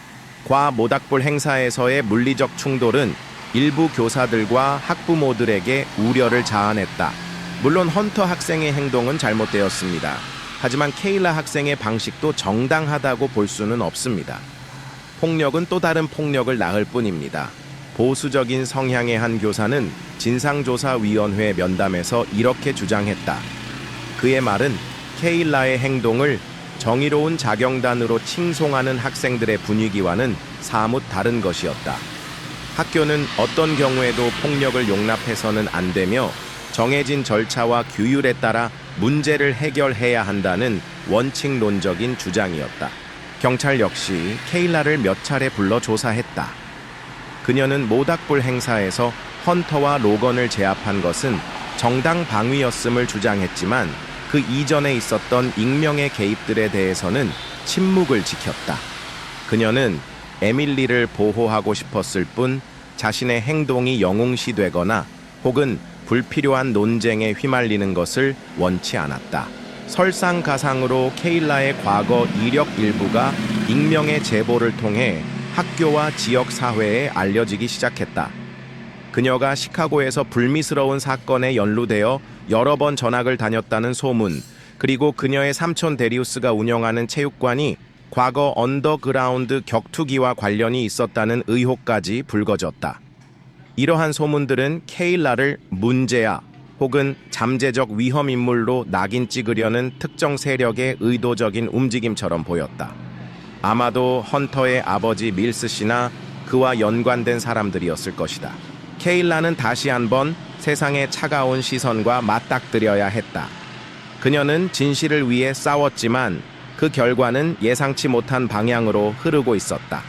A: 과모닥불 행사에서의 물리적 충돌은 일부 교사들과 학부모들에게 우려를 자아냈다. 물론 헌터 학생의 행동은 잘못되었습니다. 하지만 케일라 학생의 방식도 정당하다고 볼 수는 없습니다. 폭력은 또 다른 폭력을 낳을 뿐입니다. 보수적인 성향의 한 교사는 진상조사위원회 면담에서 이렇게 주장했다. 그의 말은 케일라의 행동을 정의로운 자경단으로 칭송하는 학생들의 분위기와는 사뭇 다른 것이었다. 학교는 어떤 경우에도 폭력을 용납해서는 안 되며 정해진 절차와 규율에 따라 문제를 해결해야 한다는 원칙론적인 주장이었다. 경찰 역시 케일라를 몇 차례 불러 조사했다. 그녀는 모닥불 행사에서 헌터와 로건을 제압한 것은 정당 방위였음을 주장했지만 그 이전에 있었던 익명의 개입들에 대해서는 침묵을 지켰다. 그녀는 에밀리를 보호하고 싶었을 뿐 자신의 행동이 영웅시되거나 혹은 불필요한 논쟁에 휘말리는 것을 원치 않았다. 설상가상으로 케일라의 과거 이력 일부가 익명의 제보를 통해 학교와 지역 사회에 알려지기 시작했다. 그녀가 시카고에서 불미스러운 사건에 연루되어 여러 번 전학을 다녔다는 소문, 그리고 그녀의 삼촌 데리우스가 운영하는 체육관이 과거 언더그라운드 격투기와 관련이 있었다는 의혹까지 불거졌다. 이러한 소문들은 케일라를 문제아 혹은 잠재적 위험 인물로 낙인 찍으려는 특정 세력의 의도적인 움직임처럼 보였다. 아마도 헌터의 아버지 밀스 씨나 그와 연관된 사람들이었을 것이다. 케일라는 다시 한번 세상의 차가운 시선과 맞닥뜨려야 했다. 그녀는 진실을 위해 싸웠지만 그 결과는 예상치 못한 방향으로 흐르고 있었다.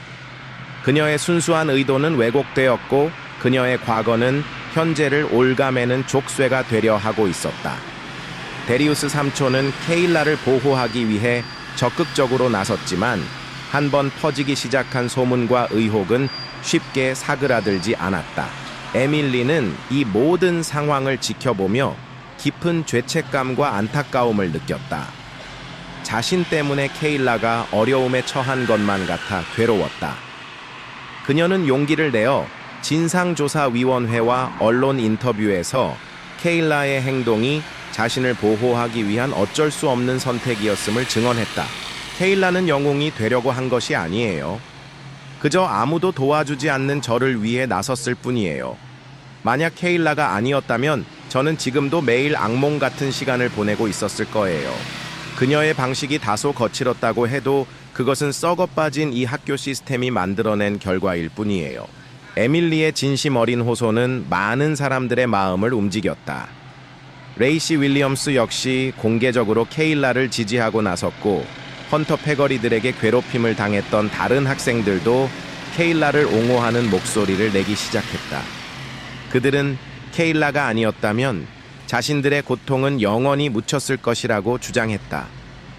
A: 그녀의 순수한 의도는 왜곡되었고 그녀의 과거는 현재를 올가매는 족쇄가 되려 하고 있었다. 데리우스 삼촌은 케일라를 보호하기 위해 적극적으로 나섰지만 한번 퍼지기 시작한 소문과 의혹은 쉽게 사그라들지 않았다. 에밀리는 이 모든 상황을 지켜보며 깊은 죄책감과 안타까움을 느꼈다. 자신 때문에 케일라가 어려움에 처한 것만 같아 괴로웠다. 그녀는 용기를 내어 진상조사위원회와 언론 인터뷰에서 케일라의 행동이 자신을 보호하기 위한 어쩔 수 없는 선택이었음을 증언했다. 케일라는 영웅이 되려고 한 것이 아니에요. 그저 아무도 도와주지 않는 저를 위해 나섰을 뿐이에요. 만약 케일라가 아니었다면 저는 지금도 매일 악몽 같은 시간을 보내고 있었을 거예요. 그녀의 방식이 다소 거칠었다고 해도 그것은 썩어 빠진 이 학교 시스템이 만들어낸 결과일 뿐이에요. 에밀리의 진심 어린 호소는 많은 사람들의 마음을 움직였다. 레이시 윌리엄스 역시 공개적으로 케일라를 지지하고 나섰고 헌터 패거리들에게 괴롭힘을 당했던 다른 학생들도 케일라를 옹호하는 목소리를 내기 시작했다. 그들은 케일라가 아니었다면 자신들의 고통은 영원히 묻혔을 것이라고 주장했다.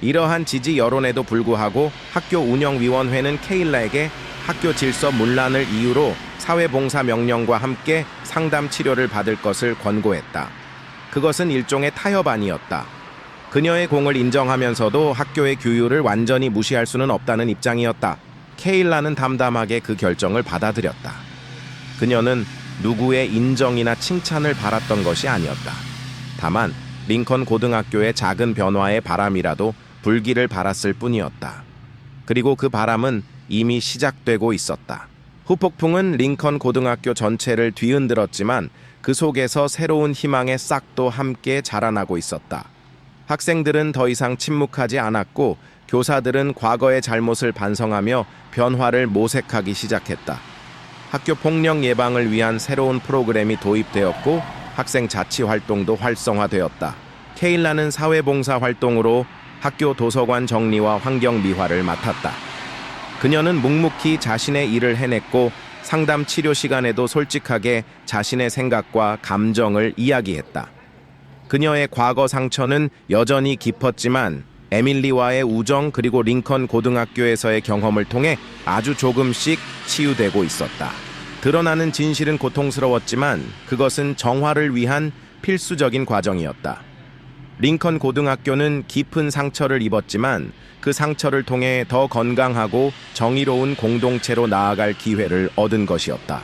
A: 이러한 지지 여론에도 불구하고 학교 운영위원회는 케일라에게 학교 질서 문란을 이유로 사회봉사 명령과 함께 상담 치료를 받을 것을 권고했다. 그것은 일종의 타협 아니었다. 그녀의 공을 인정하면서도 학교의 규율을 완전히 무시할 수는 없다는 입장이었다. 케일라는 담담하게 그 결정을 받아들였다. 그녀는 누구의 인정이나 칭찬을 바랐던 것이 아니었다. 다만 링컨 고등학교의 작은 변화의 바람이라도 불기를 발았을 뿐이었다. 그리고 그 바람은 이미 시작되고 있었다. 후폭풍은 링컨 고등학교 전체를 뒤흔들었지만 그 속에서 새로운 희망의 싹도 함께 자라나고 있었다. 학생들은 더 이상 침묵하지 않았고 교사들은 과거의 잘못을 반성하며 변화를 모색하기 시작했다. 학교 폭력 예방을 위한 새로운 프로그램이 도입되었고 학생 자치 활동도 활성화되었다. 케일라는 사회봉사 활동으로 학교 도서관 정리와 환경 미화를 맡았다. 그녀는 묵묵히 자신의 일을 해냈고 상담 치료 시간에도 솔직하게 자신의 생각과 감정을 이야기했다. 그녀의 과거 상처는 여전히 깊었지만 에밀리와의 우정 그리고 링컨 고등학교에서의 경험을 통해 아주 조금씩 치유되고 있었다. 드러나는 진실은 고통스러웠지만 그것은 정화를 위한 필수적인 과정이었다. 링컨 고등학교는 깊은 상처를 입었지만 그 상처를 통해 더 건강하고 정의로운 공동체로 나아갈 기회를 얻은 것이었다.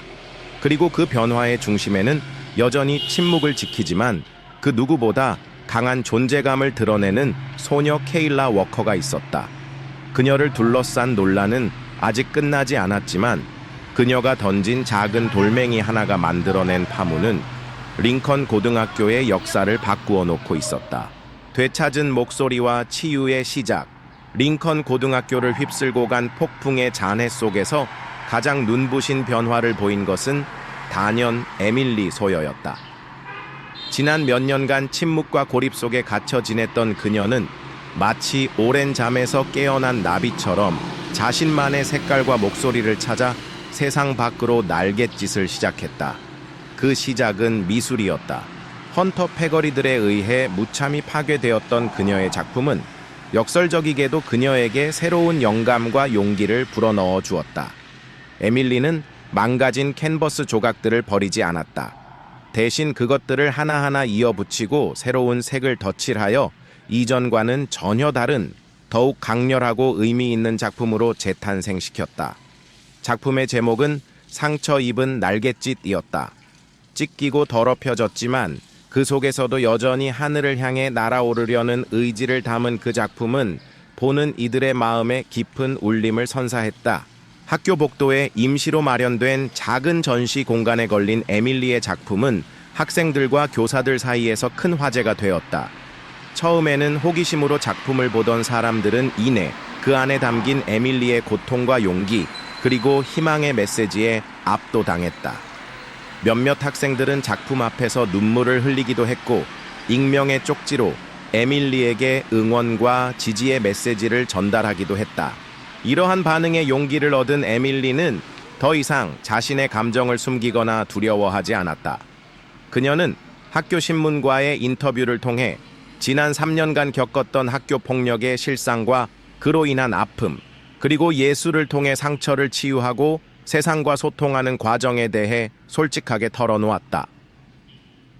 A: 그리고 그 변화의 중심에는 여전히 침묵을 지키지만 그 누구보다 강한 존재감을 드러내는 소녀 케일라 워커가 있었다. 그녀를 둘러싼 논란은 아직 끝나지 않았지만 그녀가 던진 작은 돌멩이 하나가 만들어낸 파문은 링컨 고등학교의 역사를 바꾸어 놓고 있었다. 되찾은 목소리와 치유의 시작. 링컨 고등학교를 휩쓸고 간 폭풍의 잔해 속에서 가장 눈부신 변화를 보인 것은 단연 에밀리 소여였다. 지난 몇 년간 침묵과 고립 속에 갇혀 지냈던 그녀는 마치 오랜 잠에서 깨어난 나비처럼 자신만의 색깔과 목소리를 찾아 세상 밖으로 날갯짓을 시작했다. 그 시작은 미술이었다. 헌터 패거리들에 의해 무참히 파괴되었던 그녀의 작품은 역설적이게도 그녀에게 새로운 영감과 용기를 불어넣어 주었다. 에밀리는 망가진 캔버스 조각들을 버리지 않았다. 대신 그것들을 하나하나 이어붙이고 새로운 색을 덧칠하여 이전과는 전혀 다른 더욱 강렬하고 의미 있는 작품으로 재탄생시켰다. 작품의 제목은 상처 입은 날갯짓이었다. 찢기고 더럽혀졌지만 그 속에서도 여전히 하늘을 향해 날아오르려는 의지를 담은 그 작품은 보는 이들의 마음에 깊은 울림을 선사했다. 학교 복도에 임시로 마련된 작은 전시 공간에 걸린 에밀리의 작품은 학생들과 교사들 사이에서 큰 화제가 되었다. 처음에는 호기심으로 작품을 보던 사람들은 이내 그 안에 담긴 에밀리의 고통과 용기 그리고 희망의 메시지에 압도당했다. 몇몇 학생들은 작품 앞에서 눈물을 흘리기도 했고 익명의 쪽지로 에밀리에게 응원과 지지의 메시지를 전달하기도 했다. 이러한 반응에 용기를 얻은 에밀리는 더 이상 자신의 감정을 숨기거나 두려워하지 않았다. 그녀는 학교 신문과의 인터뷰를 통해 지난 3년간 겪었던 학교 폭력의 실상과 그로 인한 아픔, 그리고 예술을 통해 상처를 치유하고 세상과 소통하는 과정에 대해 솔직하게 털어놓았다.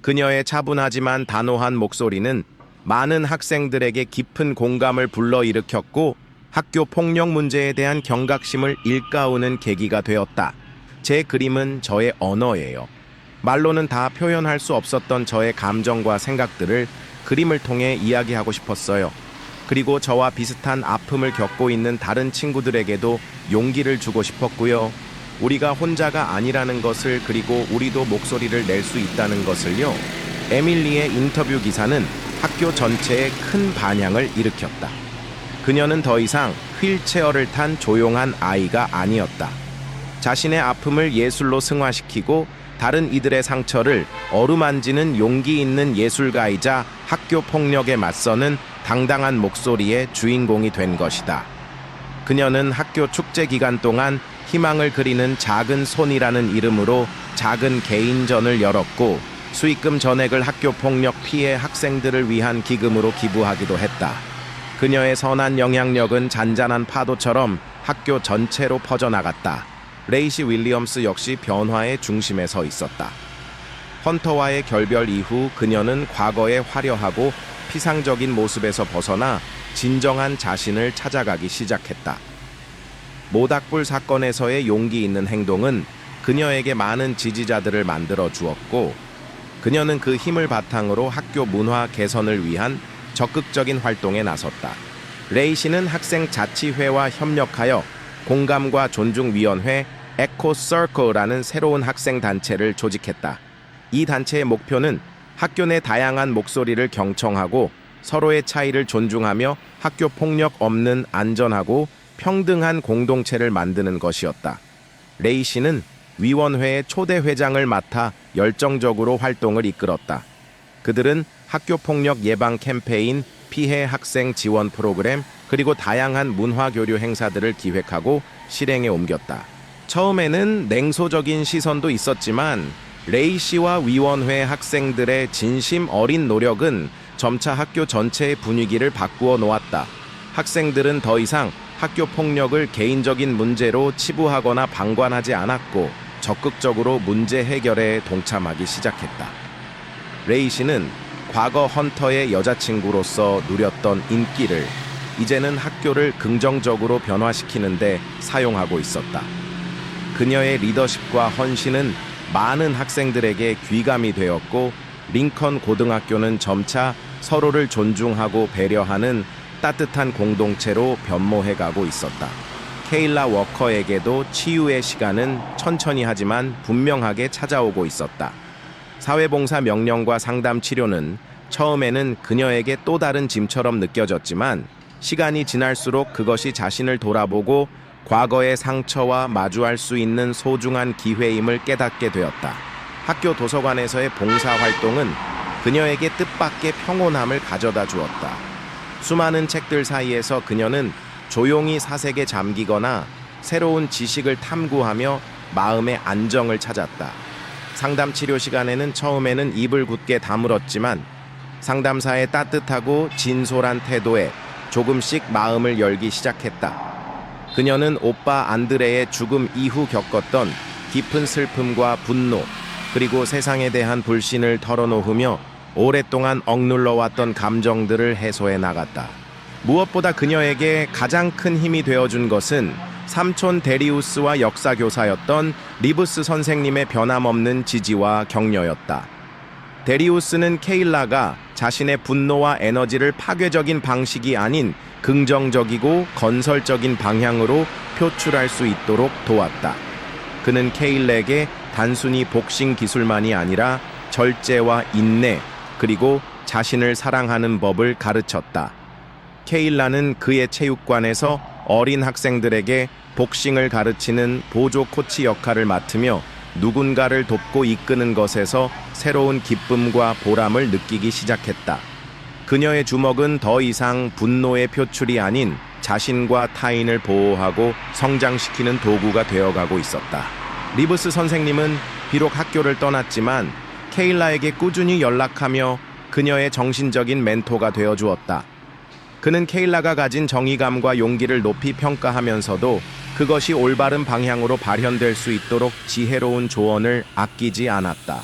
A: 그녀의 차분하지만 단호한 목소리는 많은 학생들에게 깊은 공감을 불러일으켰고 학교 폭력 문제에 대한 경각심을 일깨우는 계기가 되었다. 제 그림은 저의 언어예요. 말로는 다 표현할 수 없었던 저의 감정과 생각들을 그림을 통해 이야기하고 싶었어요. 그리고 저와 비슷한 아픔을 겪고 있는 다른 친구들에게도 용기를 주고 싶었고요. 우리가 혼자가 아니라는 것을, 그리고 우리도 목소리를 낼 수 있다는 것을요. 에밀리의 인터뷰 기사는 학교 전체에 큰 반향을 일으켰다. 그녀는 더 이상 휠체어를 탄 조용한 아이가 아니었다. 자신의 아픔을 예술로 승화시키고 다른 이들의 상처를 어루만지는 용기 있는 예술가이자 학교 폭력에 맞서는 당당한 목소리의 주인공이 된 것이다. 그녀는 학교 축제 기간 동안 희망을 그리는 작은 손이라는 이름으로 작은 개인전을 열었고 수익금 전액을 학교 폭력 피해 학생들을 위한 기금으로 기부하기도 했다. 그녀의 선한 영향력은 잔잔한 파도처럼 학교 전체로 퍼져나갔다. 레이시 윌리엄스 역시 변화의 중심에 서 있었다. 헌터와의 결별 이후 그녀는 과거의 화려하고 피상적인 모습에서 벗어나 진정한 자신을 찾아가기 시작했다. 모닥불 사건에서의 용기 있는 행동은 그녀에게 많은 지지자들을 만들어 주었고 그녀는 그 힘을 바탕으로 학교 문화 개선을 위한 적극적인 활동에 나섰다. 레이 씨는 학생 자치회와 협력하여 공감과 존중위원회 에코 서클이라는 새로운 학생 단체를 조직했다. 이 단체의 목표는 학교 내 다양한 목소리를 경청하고 서로의 차이를 존중하며 학교 폭력 없는 안전하고 평등한 공동체를 만드는 것이었다. 레이 씨는 위원회의 초대 회장을 맡아 열정적으로 활동을 이끌었다. 그들은 학교 폭력 예방 캠페인, 피해 학생 지원 프로그램, 그리고 다양한 문화 교류 행사들을 기획하고 실행에 옮겼다. 처음에는 냉소적인 시선도 있었지만 레이 씨와 위원회 학생들의 진심 어린 노력은 점차 학교 전체의 분위기를 바꾸어 놓았다. 학생들은 더 이상 학교 폭력을 개인적인 문제로 치부하거나 방관하지 않았고 적극적으로 문제 해결에 동참하기 시작했다. 레이 씨는 과거 헌터의 여자친구로서 누렸던 인기를 이제는 학교를 긍정적으로 변화시키는데 사용하고 있었다. 그녀의 리더십과 헌신은 많은 학생들에게 귀감이 되었고 링컨 고등학교는 점차 서로를 존중하고 배려하는 따뜻한 공동체로 변모해가고 있었다. 케일라 워커에게도 치유의 시간은 천천히 하지만 분명하게 찾아오고 있었다. 사회봉사 명령과 상담 치료는 처음에는 그녀에게 또 다른 짐처럼 느껴졌지만 시간이 지날수록 그것이 자신을 돌아보고 과거의 상처와 마주할 수 있는 소중한 기회임을 깨닫게 되었다. 학교 도서관에서의 봉사활동은 그녀에게 뜻밖의 평온함을 가져다 주었다. 수많은 책들 사이에서 그녀는 조용히 사색에 잠기거나 새로운 지식을 탐구하며 마음의 안정을 찾았다. 상담 치료 시간에는 처음에는 입을 굳게 다물었지만 상담사의 따뜻하고 진솔한 태도에 조금씩 마음을 열기 시작했다. 그녀는 오빠 안드레의 죽음 이후 겪었던 깊은 슬픔과 분노, 그리고 세상에 대한 불신을 털어놓으며 오랫동안 억눌러왔던 감정들을 해소해 나갔다. 무엇보다 그녀에게 가장 큰 힘이 되어준 것은 삼촌 데리우스와 역사교사였던 리브스 선생님의 변함없는 지지와 격려였다. 데리우스는 케일라가 자신의 분노와 에너지를 파괴적인 방식이 아닌 긍정적이고 건설적인 방향으로 표출할 수 있도록 도왔다. 그는 케일라에게 단순히 복싱 기술만이 아니라 절제와 인내, 그리고 자신을 사랑하는 법을 가르쳤다. 케일라는 그의 체육관에서 어린 학생들에게 복싱을 가르치는 보조 코치 역할을 맡으며 누군가를 돕고 이끄는 것에서 새로운 기쁨과 보람을 느끼기 시작했다. 그녀의 주먹은 더 이상 분노의 표출이 아닌 자신과 타인을 보호하고 성장시키는 도구가 되어가고 있었다. 리브스 선생님은 비록 학교를 떠났지만 케일라에게 꾸준히 연락하며 그녀의 정신적인 멘토가 되어주었다. 그는 케일라가 가진 정의감과 용기를 높이 평가하면서도 그것이 올바른 방향으로 발현될 수 있도록 지혜로운 조언을 아끼지 않았다.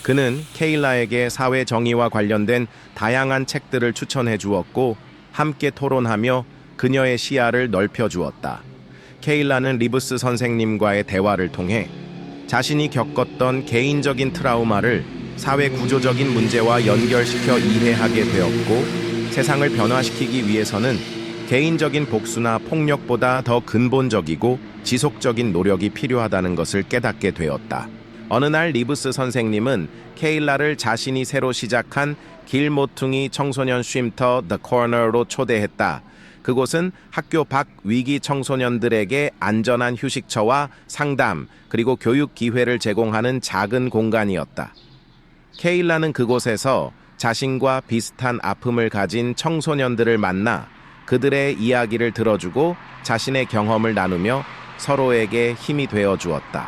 A: 그는 케일라에게 사회 정의와 관련된 다양한 책들을 추천해 주었고 함께 토론하며 그녀의 시야를 넓혀 주었다. 케일라는 리브스 선생님과의 대화를 통해 자신이 겪었던 개인적인 트라우마를 사회 구조적인 문제와 연결시켜 이해하게 되었고 세상을 변화시키기 위해서는 개인적인 복수나 폭력보다 더 근본적이고 지속적인 노력이 필요하다는 것을 깨닫게 되었다. 어느 날 리브스 선생님은 케일라를 자신이 새로 시작한 길모퉁이 청소년 쉼터 The Corner로 초대했다. 그곳은 학교 밖 위기 청소년들에게 안전한 휴식처와 상담, 그리고 교육 기회를 제공하는 작은 공간이었다. 케일라는 그곳에서 자신과 비슷한 아픔을 가진 청소년들을 만나 그들의 이야기를 들어주고 자신의 경험을 나누며 서로에게 힘이 되어 주었다.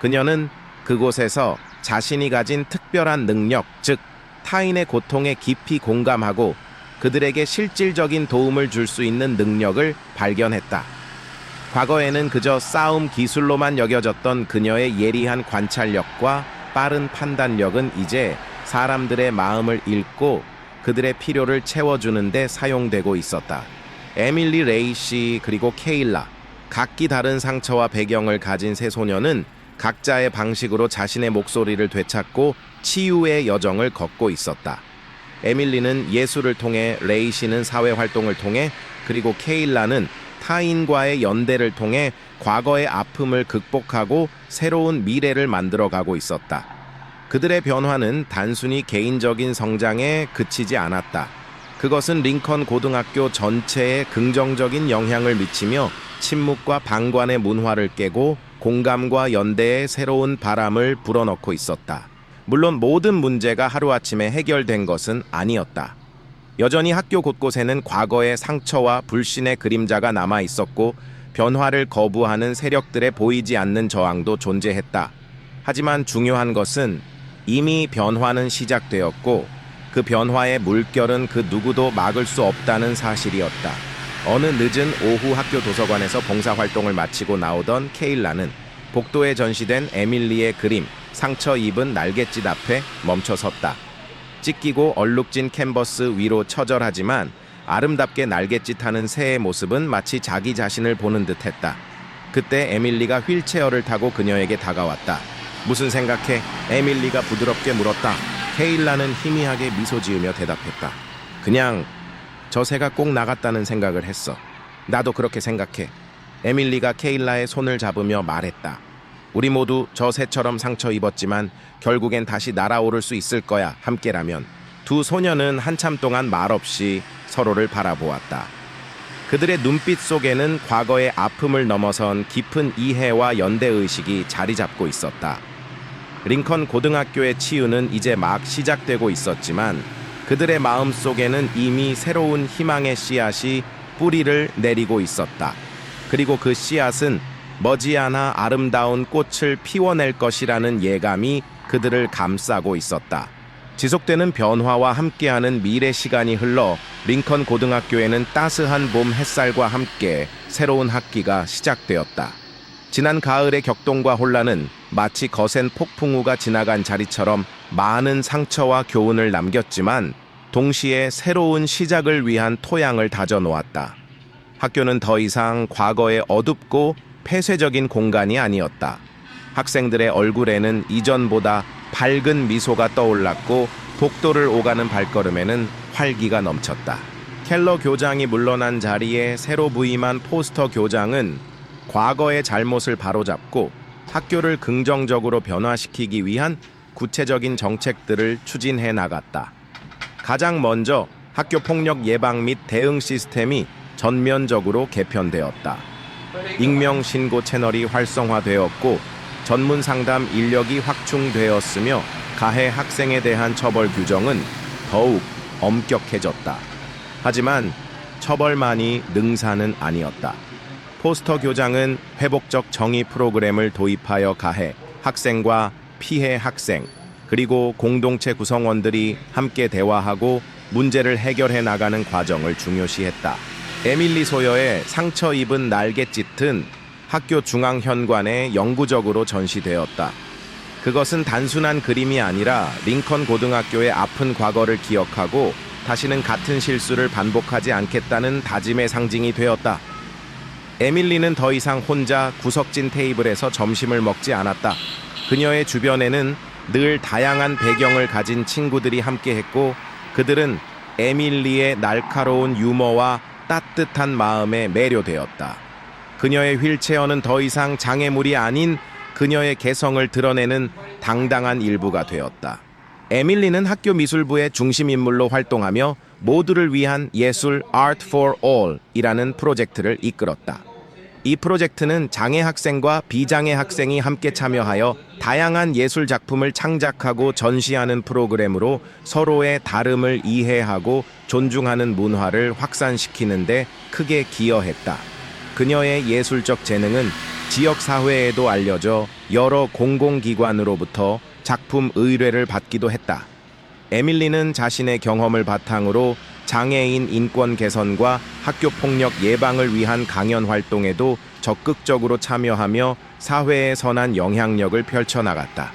A: 그녀는 그곳에서 자신이 가진 특별한 능력, 즉 타인의 고통에 깊이 공감하고 그들에게 실질적인 도움을 줄 수 있는 능력을 발견했다. 과거에는 그저 싸움 기술로만 여겨졌던 그녀의 예리한 관찰력과 빠른 판단력은 이제 사람들의 마음을 읽고 그들의 필요를 채워주는 데 사용되고 있었다. 에밀리 레이 씨 그리고 케일라, 각기 다른 상처와 배경을 가진 세 소녀는 각자의 방식으로 자신의 목소리를 되찾고 치유의 여정을 걷고 있었다. 에밀리는 예술을 통해, 레이 씨는 사회 활동을 통해, 그리고 케일라는 타인과의 연대를 통해 과거의 아픔을 극복하고 새로운 미래를 만들어가고 있었다. 그들의 변화는 단순히 개인적인 성장에 그치지 않았다. 그것은 링컨 고등학교 전체에 긍정적인 영향을 미치며 침묵과 방관의 문화를 깨고 공감과 연대의 새로운 바람을 불어넣고 있었다. 물론 모든 문제가 하루아침에 해결된 것은 아니었다. 여전히 학교 곳곳에는 과거의 상처와 불신의 그림자가 남아 있었고 변화를 거부하는 세력들의 보이지 않는 저항도 존재했다. 하지만 중요한 것은 이미 변화는 시작되었고 그 변화의 물결은 그 누구도 막을 수 없다는 사실이었다. 어느 늦은 오후 학교 도서관에서 봉사활동을 마치고 나오던 케일라는 복도에 전시된 에밀리의 그림, 상처 입은 날갯짓 앞에 멈춰 섰다. 찢기고 얼룩진 캔버스 위로 처절하지만 아름답게 날갯짓하는 새의 모습은 마치 자기 자신을 보는 듯했다. 그때 에밀리가 휠체어를 타고 그녀에게 다가왔다. 무슨 생각해? 에밀리가 부드럽게 물었다. 케일라는 희미하게 미소 지으며 대답했다. 그냥 저 새가 꼭 나갔다는 생각을 했어. 나도 그렇게 생각해. 에밀리가 케일라의 손을 잡으며 말했다. 우리 모두 저 새처럼 상처 입었지만 결국엔 다시 날아오를 수 있을 거야, 함께라면. 두 소녀는 한참 동안 말없이 서로를 바라보았다. 그들의 눈빛 속에는 과거의 아픔을 넘어선 깊은 이해와 연대의식이 자리 잡고 있었다. 링컨 고등학교의 치유는 이제 막 시작되고 있었지만 그들의 마음 속에는 이미 새로운 희망의 씨앗이 뿌리를 내리고 있었다. 그리고 그 씨앗은 머지않아 아름다운 꽃을 피워낼 것이라는 예감이 그들을 감싸고 있었다. 지속되는 변화와 함께하는 미래 시간이 흘러 링컨 고등학교에는 따스한 봄 햇살과 함께 새로운 학기가 시작되었다. 지난 가을의 격동과 혼란은 마치 거센 폭풍우가 지나간 자리처럼 많은 상처와 교훈을 남겼지만 동시에 새로운 시작을 위한 토양을 다져놓았다. 학교는 더 이상 과거의 어둡고 폐쇄적인 공간이 아니었다. 학생들의 얼굴에는 이전보다 밝은 미소가 떠올랐고 복도를 오가는 발걸음에는 활기가 넘쳤다. 켈러 교장이 물러난 자리에 새로 부임한 포스터 교장은 과거의 잘못을 바로잡고 학교를 긍정적으로 변화시키기 위한 구체적인 정책들을 추진해 나갔다. 가장 먼저 학교 폭력 예방 및 대응 시스템이 전면적으로 개편되었다. 익명 신고 채널이 활성화되었고 전문 상담 인력이 확충되었으며 가해 학생에 대한 처벌 규정은 더욱 엄격해졌다. 하지만 처벌만이 능사는 아니었다. 포스터 교장은 회복적 정의 프로그램을 도입하여 가해 학생과 피해 학생 그리고 공동체 구성원들이 함께 대화하고 문제를 해결해 나가는 과정을 중요시했다. 에밀리 소여의 상처 입은 날갯짓은 학교 중앙현관에 영구적으로 전시되었다. 그것은 단순한 그림이 아니라 링컨 고등학교의 아픈 과거를 기억하고 다시는 같은 실수를 반복하지 않겠다는 다짐의 상징이 되었다. 에밀리는 더 이상 혼자 구석진 테이블에서 점심을 먹지 않았다. 그녀의 주변에는 늘 다양한 배경을 가진 친구들이 함께했고 그들은 에밀리의 날카로운 유머와 따뜻한 마음에 매료되었다. 그녀의 휠체어는 더 이상 장애물이 아닌 그녀의 개성을 드러내는 당당한 일부가 되었다. 에밀리는 학교 미술부의 중심인물로 활동하며 모두를 위한 예술 Art for All 이라는 프로젝트를 이끌었다. 이 프로젝트는 장애 학생과 비장애 학생이 함께 참여하여 다양한 예술 작품을 창작하고 전시하는 프로그램으로 서로의 다름을 이해하고 존중하는 문화를 확산시키는 데 크게 기여했다. 그녀의 예술적 재능은 지역 사회에도 알려져 여러 공공기관으로부터 작품 의뢰를 받기도 했다. 에밀리는 자신의 경험을 바탕으로 장애인 인권 개선과 학교 폭력 예방을 위한 강연 활동에도 적극적으로 참여하며 사회에 선한 영향력을 펼쳐나갔다.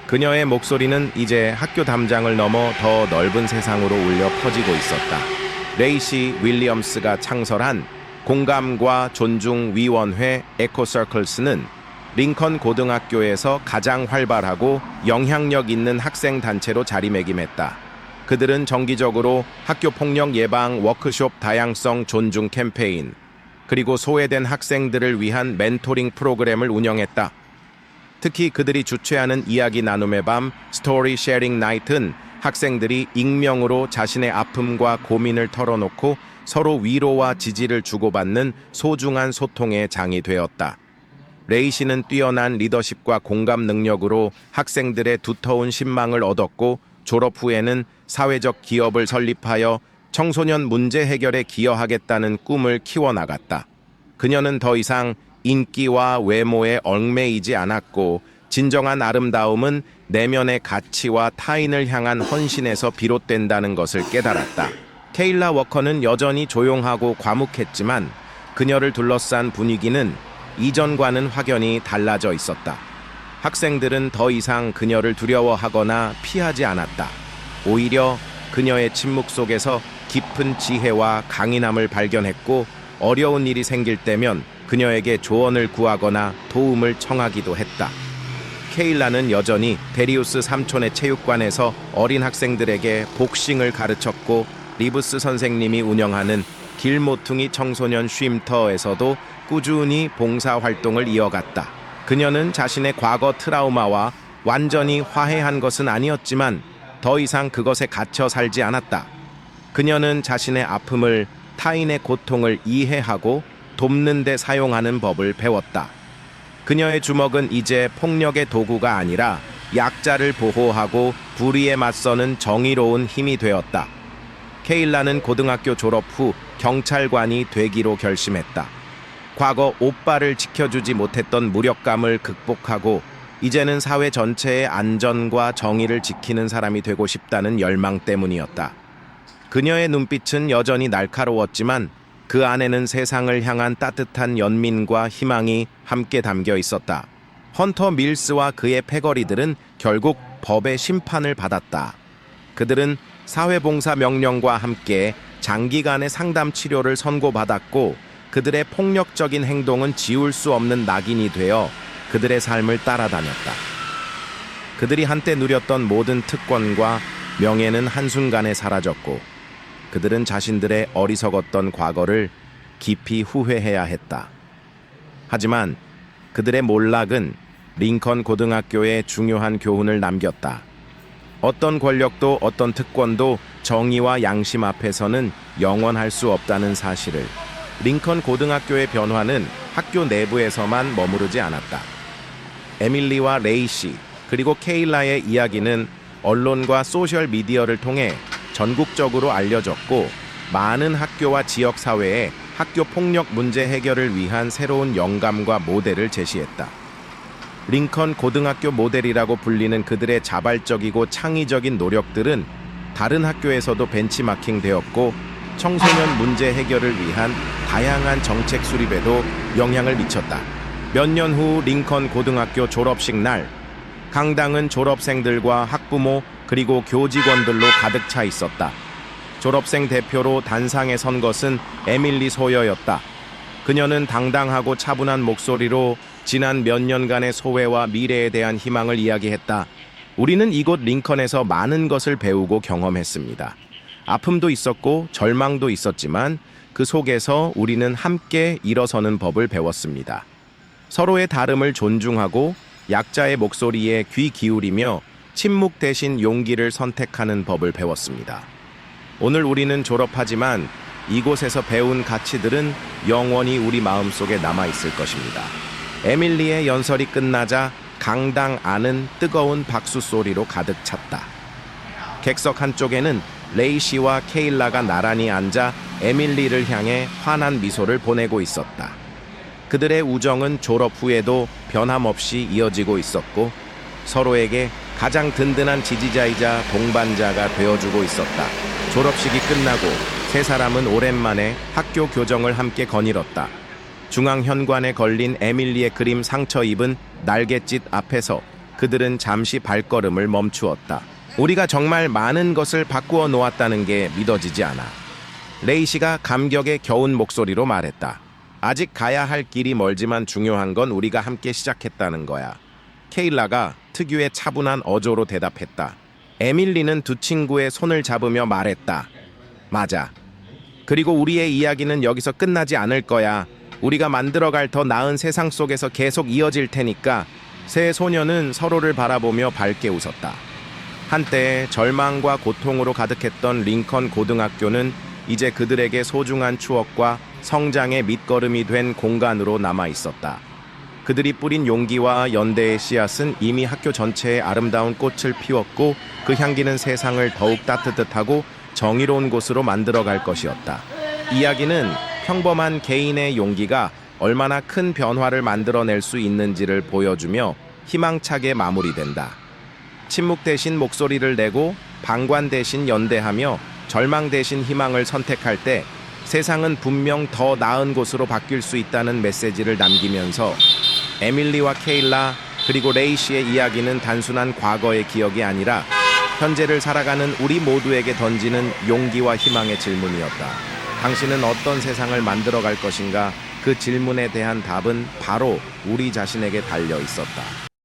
A: 그녀의 목소리는 이제 학교 담장을 넘어 더 넓은 세상으로 울려 퍼지고 있었다. 레이시 윌리엄스가 창설한 공감과 존중 위원회 에코서클스는 링컨 고등학교에서 가장 활발하고 영향력 있는 학생 단체로 자리매김했다. 그들은 정기적으로 학교 폭력 예방 워크숍 다양성 존중 캠페인, 그리고 소외된 학생들을 위한 멘토링 프로그램을 운영했다. 특히 그들이 주최하는 이야기 나눔의 밤 스토리 쉐어링 나이트는 학생들이 익명으로 자신의 아픔과 고민을 털어놓고 서로 위로와 지지를 주고받는 소중한 소통의 장이 되었다. 레이 씨는 뛰어난 리더십과 공감 능력으로 학생들의 두터운 신망을 얻었고, 졸업 후에는 사회적 기업을 설립하여 청소년 문제 해결에 기여하겠다는 꿈을 키워나갔다. 그녀는 더 이상 인기와 외모에 얽매이지 않았고, 진정한 아름다움은 내면의 가치와 타인을 향한 헌신에서 비롯된다는 것을 깨달았다. 케일라 워커는 여전히 조용하고 과묵했지만 그녀를 둘러싼 분위기는 이전과는 확연히 달라져 있었다. 학생들은 더 이상 그녀를 두려워하거나 피하지 않았다. 오히려 그녀의 침묵 속에서 깊은 지혜와 강인함을 발견했고, 어려운 일이 생길 때면 그녀에게 조언을 구하거나 도움을 청하기도 했다. 케일라는 여전히 데리우스 삼촌의 체육관에서 어린 학생들에게 복싱을 가르쳤고, 리브스 선생님이 운영하는 길모퉁이 청소년 쉼터에서도 꾸준히 봉사활동을 이어갔다. 그녀는 자신의 과거 트라우마와 완전히 화해한 것은 아니었지만 더 이상 그것에 갇혀 살지 않았다. 그녀는 자신의 아픔을, 타인의 고통을 이해하고 돕는 데 사용하는 법을 배웠다. 그녀의 주먹은 이제 폭력의 도구가 아니라 약자를 보호하고 불의에 맞서는 정의로운 힘이 되었다. 케일라는 고등학교 졸업 후 경찰관이 되기로 결심했다. 과거 오빠를 지켜주지 못했던 무력감을 극복하고 이제는 사회 전체의 안전과 정의를 지키는 사람이 되고 싶다는 열망 때문이었다. 그녀의 눈빛은 여전히 날카로웠지만 그 안에는 세상을 향한 따뜻한 연민과 희망이 함께 담겨 있었다. 헌터 밀스와 그의 패거리들은 결국 법의 심판을 받았다. 그들은 사회봉사 명령과 함께 장기간의 상담 치료를 선고받았고, 그들의 폭력적인 행동은 지울 수 없는 낙인이 되어 그들의 삶을 따라다녔다. 그들이 한때 누렸던 모든 특권과 명예는 한순간에 사라졌고, 그들은 자신들의 어리석었던 과거를 깊이 후회해야 했다. 하지만 그들의 몰락은 링컨 고등학교에 중요한 교훈을 남겼다. 어떤 권력도 어떤 특권도 정의와 양심 앞에서는 영원할 수 없다는 사실을. 링컨 고등학교의 변화는 학교 내부에서만 머무르지 않았다. 에밀리와 레이 씨, 그리고 케일라의 이야기는 언론과 소셜 미디어를 통해 전국적으로 알려졌고, 많은 학교와 지역 사회에 학교 폭력 문제 해결을 위한 새로운 영감과 모델을 제시했다. 링컨 고등학교 모델이라고 불리는 그들의 자발적이고 창의적인 노력들은 다른 학교에서도 벤치마킹 되었고, 청소년 문제 해결을 위한 다양한 정책 수립에도 영향을 미쳤다. 몇 년 후 링컨 고등학교 졸업식 날, 강당은 졸업생들과 학부모 그리고 교직원들로 가득 차 있었다. 졸업생 대표로 단상에 선 것은 에밀리 소여였다. 그녀는 당당하고 차분한 목소리로 지난 몇 년간의 소외와 미래에 대한 희망을 이야기했다. 우리는 이곳 링컨에서 많은 것을 배우고 경험했습니다. 아픔도 있었고 절망도 있었지만 그 속에서 우리는 함께 일어서는 법을 배웠습니다. 서로의 다름을 존중하고 약자의 목소리에 귀 기울이며 침묵 대신 용기를 선택하는 법을 배웠습니다. 오늘 우리는 졸업하지만 이곳에서 배운 가치들은 영원히 우리 마음속에 남아있을 것입니다. 에밀리의 연설이 끝나자 강당 안은 뜨거운 박수 소리로 가득 찼다. 객석 한쪽에는 레이 씨와 케일라가 나란히 앉아 에밀리를 향해 환한 미소를 보내고 있었다. 그들의 우정은 졸업 후에도 변함없이 이어지고 있었고, 서로에게 가장 든든한 지지자이자 동반자가 되어주고 있었다. 졸업식이 끝나고 세 사람은 오랜만에 학교 교정을 함께 거닐었다. 중앙 현관에 걸린 에밀리의 그림 상처 입은 날갯짓 앞에서 그들은 잠시 발걸음을 멈추었다. 우리가 정말 많은 것을 바꾸어 놓았다는 게 믿어지지 않아. 레이 씨가 감격에 겨운 목소리로 말했다. 아직 가야 할 길이 멀지만 중요한 건 우리가 함께 시작했다는 거야. 케일라가 특유의 차분한 어조로 대답했다. 에밀리는 두 친구의 손을 잡으며 말했다. 맞아. 그리고 우리의 이야기는 여기서 끝나지 않을 거야. 우리가 만들어갈 더 나은 세상 속에서 계속 이어질 테니까. 세 소녀는 서로를 바라보며 밝게 웃었다. 한때 절망과 고통으로 가득했던 링컨 고등학교는 이제 그들에게 소중한 추억과 성장의 밑거름이 된 공간으로 남아 있었다. 그들이 뿌린 용기와 연대의 씨앗은 이미 학교 전체에 아름다운 꽃을 피웠고 그 향기는 세상을 더욱 따뜻하고 정의로운 곳으로 만들어갈 것이었다. 이야기는 평범한 개인의 용기가 얼마나 큰 변화를 만들어낼 수 있는지를 보여주며 희망차게 마무리된다. 침묵 대신 목소리를 내고 방관 대신 연대하며 절망 대신 희망을 선택할 때 세상은 분명 더 나은 곳으로 바뀔 수 있다는 메시지를 남기면서 에밀리와 케일라 그리고 레이 씨의 이야기는 단순한 과거의 기억이 아니라 현재를 살아가는 우리 모두에게 던지는 용기와 희망의 질문이었다. 당신은 어떤 세상을 만들어갈 것인가? 그 질문에 대한 답은 바로 우리 자신에게 달려 있었다.